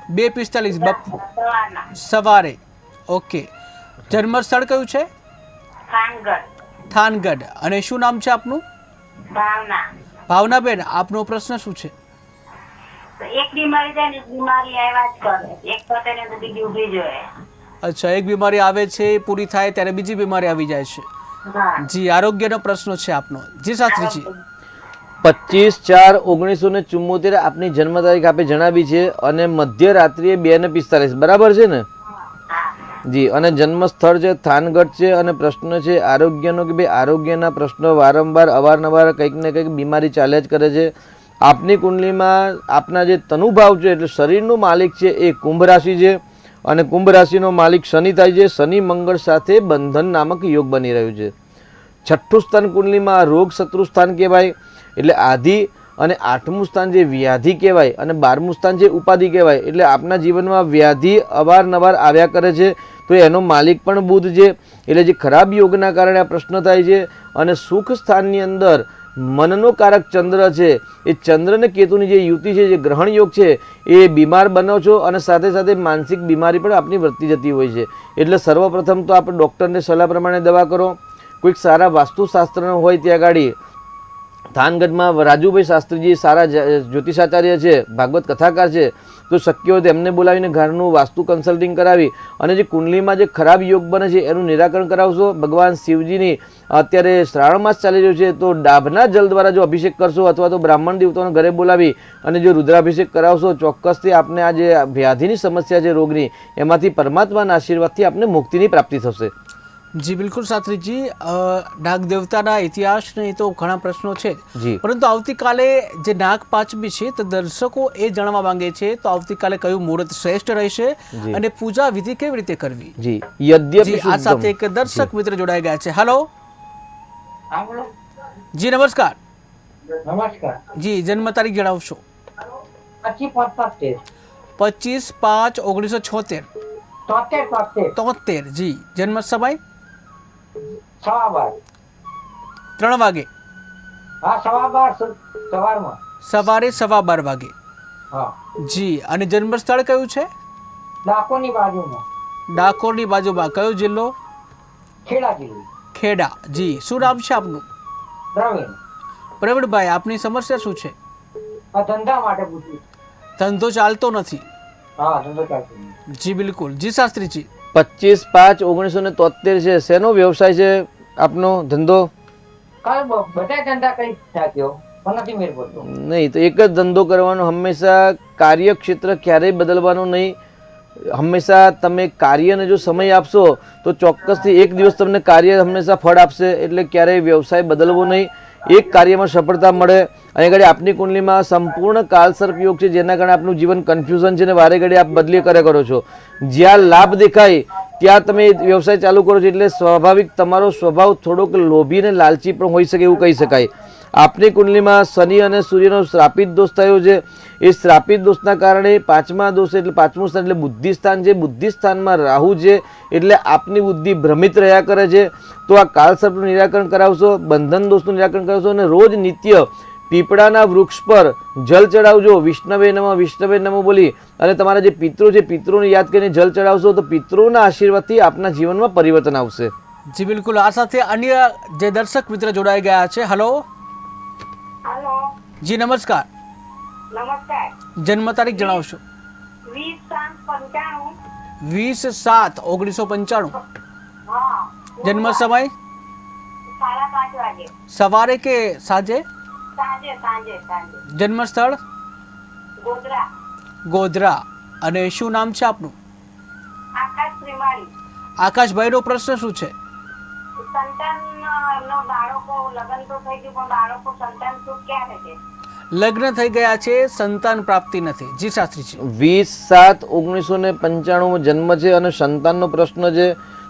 2:45 2:45 સવારના સવારે. ઓકે. જન્મ સ્થળ કયું છે? ખાનગઢ થાનગઢ. અને શું નામ છે આપનું? ભાવના. ભાવનાબેન, આપનો પ્રશ્ન શું છે? તો એક બીમારી જાય ને એક બીમારી આવ્યા જ કરે, એક પતે ને તો બીજી ઊભી જોઈએ. અચ્છા, એક બીમારી આવે છે, પૂરી થાય ત્યારે બીજી બીમારી આવી જાય છે. હા. જી, આરોગ્યનો પ્રશ્ન છે આપનો. જી શાસ્ત્રીજી. 25/4/1974 આપની જન્મ તારીખ આપે જણાવી છે અને મધ્યરાત્રિએ 2:45 બરાબર છે ને? હા. જી. અને જન્મ સ્થળ છે થાનગઢ છે અને પ્રશ્ન છે આરોગ્યનો કે ભાઈ આરોગ્યના પ્રશ્નો વારંવાર અવારનવાર કંઈક ને કંઈક બીમારી ચાલ્યા જ કરે છે. આપની કુંડલીમાં આપના જે તનુભાવ છે એટલે શરીરનો માલિક છે એ કુંભ રાશિ છે અને કુંભ રાશિનો માલિક શનિ થાય છે. શનિ મંગળ સાથે બંધન નામક યોગ બની રહ્યું છે. છઠ્ઠું સ્થાન કુંડલીમાં રોગ શત્રુ સ્થાન કહેવાય એટલે આધિ અને 8મું સ્થાન જે વ્યાધિ કહેવાય અને 12મું સ્થાન જે ઉપાધિ કહેવાય એટલે આપના જીવનમાં વ્યાધિ અવારનવાર આવ્યા કરે છે. તો એનો માલિક પણ બુધ છે એટલે જે ખરાબ યોગના કારણે આ પ્રશ્ન થાય છે. અને સુખ સ્થાનની અંદર મનનો કારક ચંદ્ર છે એ ચંદ્ર અને કેતુની જે યુતિ છે જે ગ્રહણ યોગ છે એ બીમાર બનો છો અને સાથે સાથે માનસિક બીમારી પણ આપની વધતી જતી હોય છે. એટલે સર્વપ્રથમ તો આપણે ડૉક્ટરની સલાહ પ્રમાણે દવા કરો. કોઈક સારા વાસ્તુશાસ્ત્રનો હોય ત્યાં ગાડી થાનગઢમાં રાજુભાઈ શાસ્ત્રીજી સારા જ્યોતિષાચાર્ય છે, ભાગવત કથાકાર છે, તો શક્ય હોય તો એમને બોલાવીને ઘરનું વાસ્તુ કન્સલ્ટિંગ કરાવી અને જે કુંડલીમાં જે ખરાબ યોગ બને છે એનું નિરાકરણ કરાવશો. ભગવાન શિવજીની અત્યારે શ્રાવણ માસ ચાલી રહ્યો છે તો ડાભના જલ દ્વારા જો અભિષેક કરશો અથવા તો બ્રાહ્મણ દેવતાઓને ઘરે બોલાવી અને જો રુદ્રાભિષેક કરાવશો ચોક્કસથી આપને આ જે વ્યાધિની સમસ્યા છે રોગની એમાંથી પરમાત્માના આશીર્વાદથી આપને મુક્તિની પ્રાપ્તિ થશે. જી બિલકુલ શાસ્ત્રીજી. નાગ દેવતાના ઇતિહાસને એ તો ઘણા પ્રશ્નો છે જી. પરંતુ આવતીકાલે જે નાગ પાંચમી છે તો દર્શકો એ જાણવા માંગે છે તો આવતીકાલે કયું મુહૂર્ત શ્રેષ્ઠ રહેશે જી. અને પૂજા વિધિ કેવી રીતે કરવી? જી. યદ્યપિ જી, આ સાથે એક દર્શક મિત્ર જોડાઈ ગયા છે. હેલો જી, નમસ્કાર. નમસ્કાર. જી, જન્મ તારીખ જણાવશો? 25/5/1976. 73. જી. જન્મ સમય? 12:15. 3 વાગે. હા, 12:15 સવારમાં. સવારે 12:15 વાગે. હા. જી. અને જન્મ સ્થળ કયું છે? ડાકોરની બાજુમાં. ડાકોરની બાજુમાં. કયો જિલ્લો? ખેડા જિલ્લો. ખેડા. જી. શું નામ છે આપનું? પ્રવીણ. પ્રવીણભાઈ, આપની સમસ્યા શું છે? આ ધંધા માટે પૂછ્યું. ધંધો ચાલતો નથી. હા, ધંધો ચાલતો નહીં. જી બિલકુલ. જી શાસ્ત્રીજી. 25/5/1973 છે. શેનો વ્યવસાય છે આપનો ધંધો? કાલ બધા ધંધા કઈ નાખ્યો પણ નથી મેળ પડતો. નહીં તો એક જ ધંધો કરવાનો. હંમેશા કાર્યક્ષેત્ર ક્યારેય બદલવાનું નહીં. હંમેશા તમે કાર્યને જો સમય આપશો તો ચોક્કસથી એક દિવસ તમને કાર્ય હંમેશા ફળ આપશે. એટલે ક્યારેય વ્યવસાય બદલવો નહીં. એક કાર્યમાં સફળતા મળે. અને ઘડી આપની કુંડલીમાં સંપૂર્ણ કાલસર્પ યોગ છે જેના કારણે આપનું જીવન કન્ફ્યુઝન છે ને વારે ઘડી આપ બદલી કરો છો. જ્યાં લાભ દેખાય ત્યાં તમે વ્યવસાય ચાલુ કરો છો એટલે સ્વાભાવિક તમારો સ્વભાવ થોડોક લોભી અને લાલચી પણ હોઈ શકે એવું કહી શકાય. આપની કુંડલીમાં શનિ અને સૂર્યનો શ્રાપિત દોષ થયો છે. એ શ્રાપિત દોષના કારણે 5મા દોષ એટલે 5મું સ્થાન એટલે બુદ્ધિ સ્થાન છે. બુદ્ધિ સ્થાનમાં રાહુ છે એટલે આપની બુદ્ધિ ભ્રમિત રહ્યા કરે છે. તો આ કાળસર્પનું નિરાકરણ કરાવશો, બંધન દોષનું નિરાકરણ કરાવશો અને રોજ નિત્ય પીપળાના વૃક્ષ પર જલ ચડાવજો. વિષ્ણવે નમઃ બોલી અને તમારા જે પિતૃ છે પિતૃને યાદ કરીને જલ ચડાવશો તો પિતૃના આશીર્વાદથી આપના જીવનમાં પરિવર્તન આવશે. જી બિલકુલ. આ સાથે અન્ય જે દર્શક મિત્ર જોડાઈ ગયા છે. Hello hello. જી, નમસ્કાર. નમસ્કાર. જન્મ તારીખ જણાવશો? 20/7/95. 20/7/1995. હા. જન્મ સમય? 5:30 વાગે. સવારે કે સાંજે? સાંજે. જન્મ સ્થળ? ગોધરા. ગોધરા. અને શું નામ છે આપનું? આકાશ ત્રિમાળી. આકાશભાઈનો પ્રશ્ન શું છે? સંતાન એમનો બાળકો લગ્ન તો થઈ ગયું પણ બાળકો સંતાન સુખ ક્યારે છે? લગ્ન થઈ ગયા છે, સંતાન પ્રાપ્તિ નથી. જી શાસ્ત્રીજી. 20/7/1995 જન્મ છે અને સંતાનનો પ્રશ્ન છે.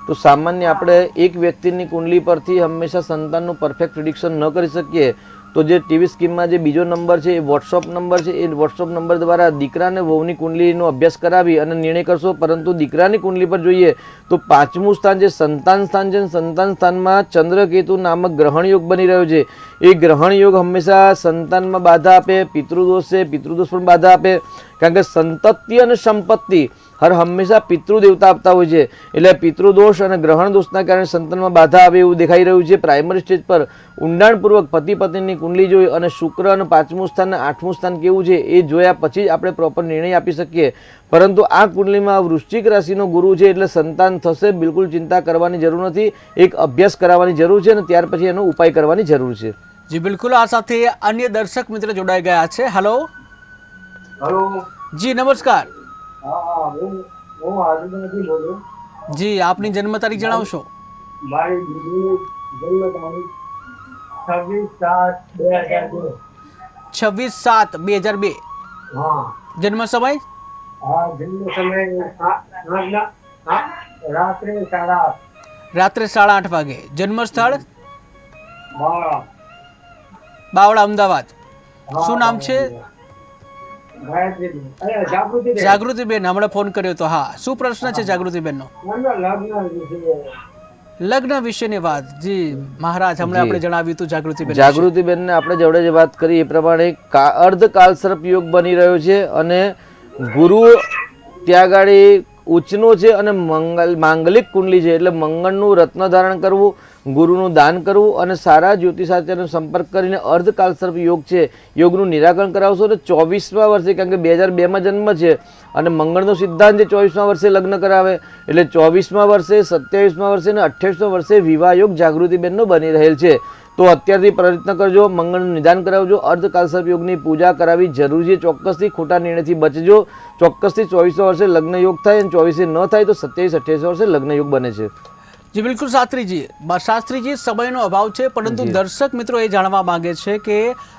તો સામાન્ય આપણે એક વ્યક્તિની કુંડલી પરથી હંમેશા સંતાનનું પરફેક્ટ પ્રિડિક્શન ન કરી શકીએ. તો જે ટીવી સ્કીમમાં જે બીજો નંબર છે એ વોટ્સઅપ નંબર છે, એ વોટ્સઅપ નંબર દ્વારા દીકરાને વહુની કુંડલીનો અભ્યાસ કરાવી અને નિર્ણય કરશો. પરંતુ દીકરાની કુંડલી પર જોઈએ તો 5મું સ્થાન જે સંતાન સ્થાન છે, સંતાન સ્થાનમાં ચંદ્રકેતુ નામક ગ્રહણ યોગ બની રહ્યો છે. એ ગ્રહણ યોગ હંમેશા સંતાનમાં બાધા આપે, પિતૃદોષ છે, પિતૃદોષ પણ બાધા આપે. કારણ કે સંતતિ અને સંપત્તિ હંમેશા પિતૃદેવતા આપતા હોય છે. એટલે પિતૃદોષ અને ગ્રહણ દોષના કારણે સંતાનમાં બાધા આવે એવું દેખાઈ રહ્યું છે. પ્રાઇમરી સ્ટેજ પર ઊંડાણપૂર્વક પતિ પત્નીની કુંડલી જોઈ અને શુક્ર અને 5મું સ્થાન અને 8મું સ્થાન કેવું છે એ જોયા પછી જ આપણે પ્રોપર નિર્ણય આપી શકીએ. પરંતુ આ કુંડલીમાં વૃશ્ચિક રાશિનો ગુરુ છે એટલે સંતાન થશે, બિલકુલ ચિંતા કરવાની જરૂર નથી. એક અભ્યાસ કરાવવાની જરૂર છે અને ત્યાર પછી એનો ઉપાય કરવાની જરૂર છે. જી બિલકુલ. આ સાથે અન્ય દર્શક મિત્ર જોડાઈ ગયા છે. હેલો. જી નમસ્કાર. હું આજુબાજુથી બોલું. જી આપની જન્મ તારીખ જણાવશો? મારી દીદીની જન્મ તારીખ 26/7/2002. 26/7/2002. હા. જન્મ સમય? હા, જન્મ સમય રાત્રે 8:30. રાત્રે 8:30 વાગે. જન્મ સ્થળ? બાવળા. બાવળા, અમદાવાદ. શું નામ છે? ગાયત્રીબેન. જાગૃતિબેન. જાગૃતિબેન. હમણાં ફોન કર્યો તો. હા, શું પ્રશ્ન છે જાગૃતિબેનનો? લગ્ન વિશે. લગ્ન વિશેની વાત. જી મહારાજ, હમણાં આપણે જણાવ્યું હતું જાગૃતિબેન. જાગૃતિબેનને આપણે જોડે જે વાત કરી એ પ્રમાણે અર્ધ કાલસર્પ યોગ બની રહ્યો છે અને ગુરુ ત્યાં ગાડી ઉચ્ચનો છે અને માંગલિક કુંડલી છે. એટલે મંગળનું રત્ન ધારણ કરવું, ગુરુનું દાન કરવું અને સારા જ્યોતિષાચાર્યનો સંપર્ક કરીને અર્ધ કાલસર્પ યોગ છે યોગનું નિરાકરણ કરાવશો. અને 24મા વર્ષે, કારણ કે 2002માં જન્મ છે અને મંગળનો સિદ્ધાંત છે 24મા વર્ષે લગ્ન કરાવે. એટલે 24મા વર્ષે, 27મા વર્ષે અને 28મા વર્ષે વિવાહ યોગ જાગૃતિબેનનો બની રહેલ છે. તો અત્યારથી પ્રયત્ન કરજો, મંગળનું નિદાન કરાવજો, અર્ધ કાલસર્પ યોગની પૂજા કરાવી જરૂરી છે. ચોક્કસથી ખોટા નિર્ણયથી બચજો. ચોક્કસથી 24મા વર્ષે લગ્ન યોગ થાય અને 24એ ન થાય તો 27-28 વર્ષે લગ્ન યોગ બને છે. જી બિલકુલ શાસ્ત્રીજી, સમયનો અભાવ છે, પરંતુ દર્શક મિત્રો એ જાણવા માંગે છે કે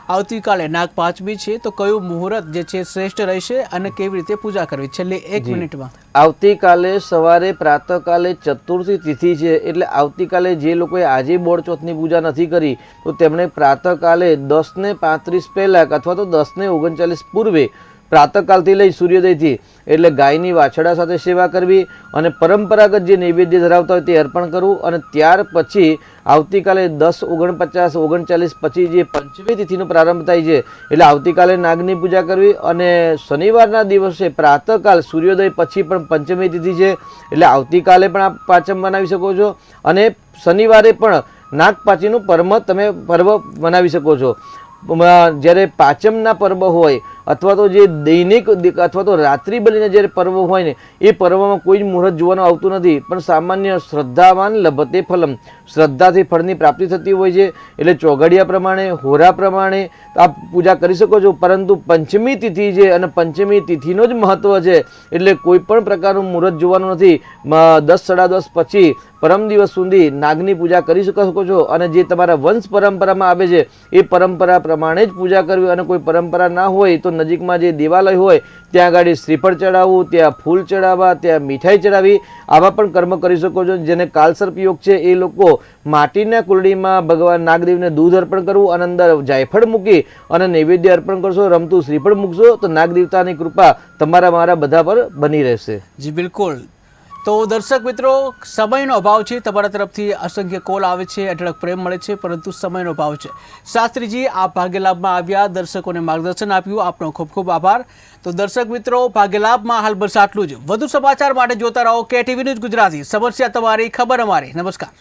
આવતીકાલે નાગ પાંચમી છે તો કયું મુહૂર્ત જે છે શ્રેષ્ઠ રહેશે અને કેવી રીતે પૂજા કરવી? છેલ્લી 1 મિનિટમાં. આવતીકાલે સવારે પ્રાતઃકાલે ચતુર્થી તિથિ છે. એટલે આવતીકાલે જે લોકોએ આજે બોળચોથની પૂજા નથી કરી તો તેમણે પ્રાતઃકાલે 10:35 પહેલાં અથવા તો 10:39 પૂર્વે પ્રાતઃકાલથી લઈ સૂર્યોદયથી એટલે ગાયની વાછડા સાથે સેવા કરવી અને પરંપરાગત જે નૈવેદ્ય ધરાવતા હોય તે અર્પણ કરવું. અને ત્યાર પછી આવતીકાલે 10:49-39 પછી જે પંચમી તિથિનો પ્રારંભ થાય છે એટલે આવતીકાલે નાગની પૂજા કરવી. અને શનિવારના દિવસે પ્રાતઃકાલ સૂર્યોદય પછી પણ પંચમી તિથિ છે એટલે આવતીકાલે પણ આપ પાંચમ મનાવી શકો છો અને શનિવારે પણ નાગપાંચમીનું પર્વ મનાવી શકો છો. જ્યારે પાંચમના પર્વ હોય અથવા તો જે દૈનિક અથવા તો રાત્રિ બલીના જ્યારે પર્વ હોય ને એ પર્વમાં કોઈ જ મુહૂર્ત જોવાનું આવતું નથી. પણ સામાન્ય શ્રદ્ધાવાન લભતે ફલમ, શ્રદ્ધાથી ફળની પ્રાપ્તિ થતી હોય છે. એટલે ચોઘડિયા પ્રમાણે, હોરા પ્રમાણે આપ પૂજા કરી શકો છો. પરંતુ પંચમી તિથિ છે અને પંચમી તિથિનો જ મહત્વ છે એટલે કોઈ પણ પ્રકારનું મુહૂર્ત જોવાનું નથી. 10-10:30 પછી પરમ દિવસ સુધી નાગની પૂજા કરી શકો છો. અને જે તમારા વંશ પરંપરામાં આવે છે એ પરંપરા પ્રમાણે જ પૂજા કરવી. અને કોઈ પરંપરા ના હોય તો નજીકમાં જે દેવાલય હોય ત્યાં આગળ શ્રીફળ ચડાવવું, ત્યાં ફૂલ ચડાવવા, ત્યાં મીઠાઈ ચડાવી, આવા પણ કર્મ કરી શકો છો. જેને કાલસર્પ યોગ છે એ લોકો માટીના કુલડીમાં ભગવાન નાગદેવને દૂધ અર્પણ કરવું અને અંદર જાયફળ મૂકી અને નૈવેદ્ય અર્પણ કરશો, રમતું શ્રીફળ મૂકશો તો નાગદેવતાની કૃપા તમારા મારા બધા પર બની રહેશે. જી બિલકુલ. તો દર્શક મિત્રો, સમયનો અભાવ છે. તમારા તરફથી અસંખ્ય કોલ આવે છે, અઢળક પ્રેમ મળે છે, પરંતુ સમયનો અભાવ છે. શાસ્ત્રીજી, આપ ભાગ્યલાભમાં આવ્યા, દર્શકોને માર્ગદર્શન આપ્યું, આપનો ખૂબ ખૂબ આભાર. તો દર્શક મિત્રો, ભાગ્યલાભમાં હાલ બસ આટલું જ. વધુ સમાચાર માટે જોતા રહો KTV ન્યૂઝ ગુજરાતી. સમસ્યા તમારી, ખબર અમારી. નમસ્કાર.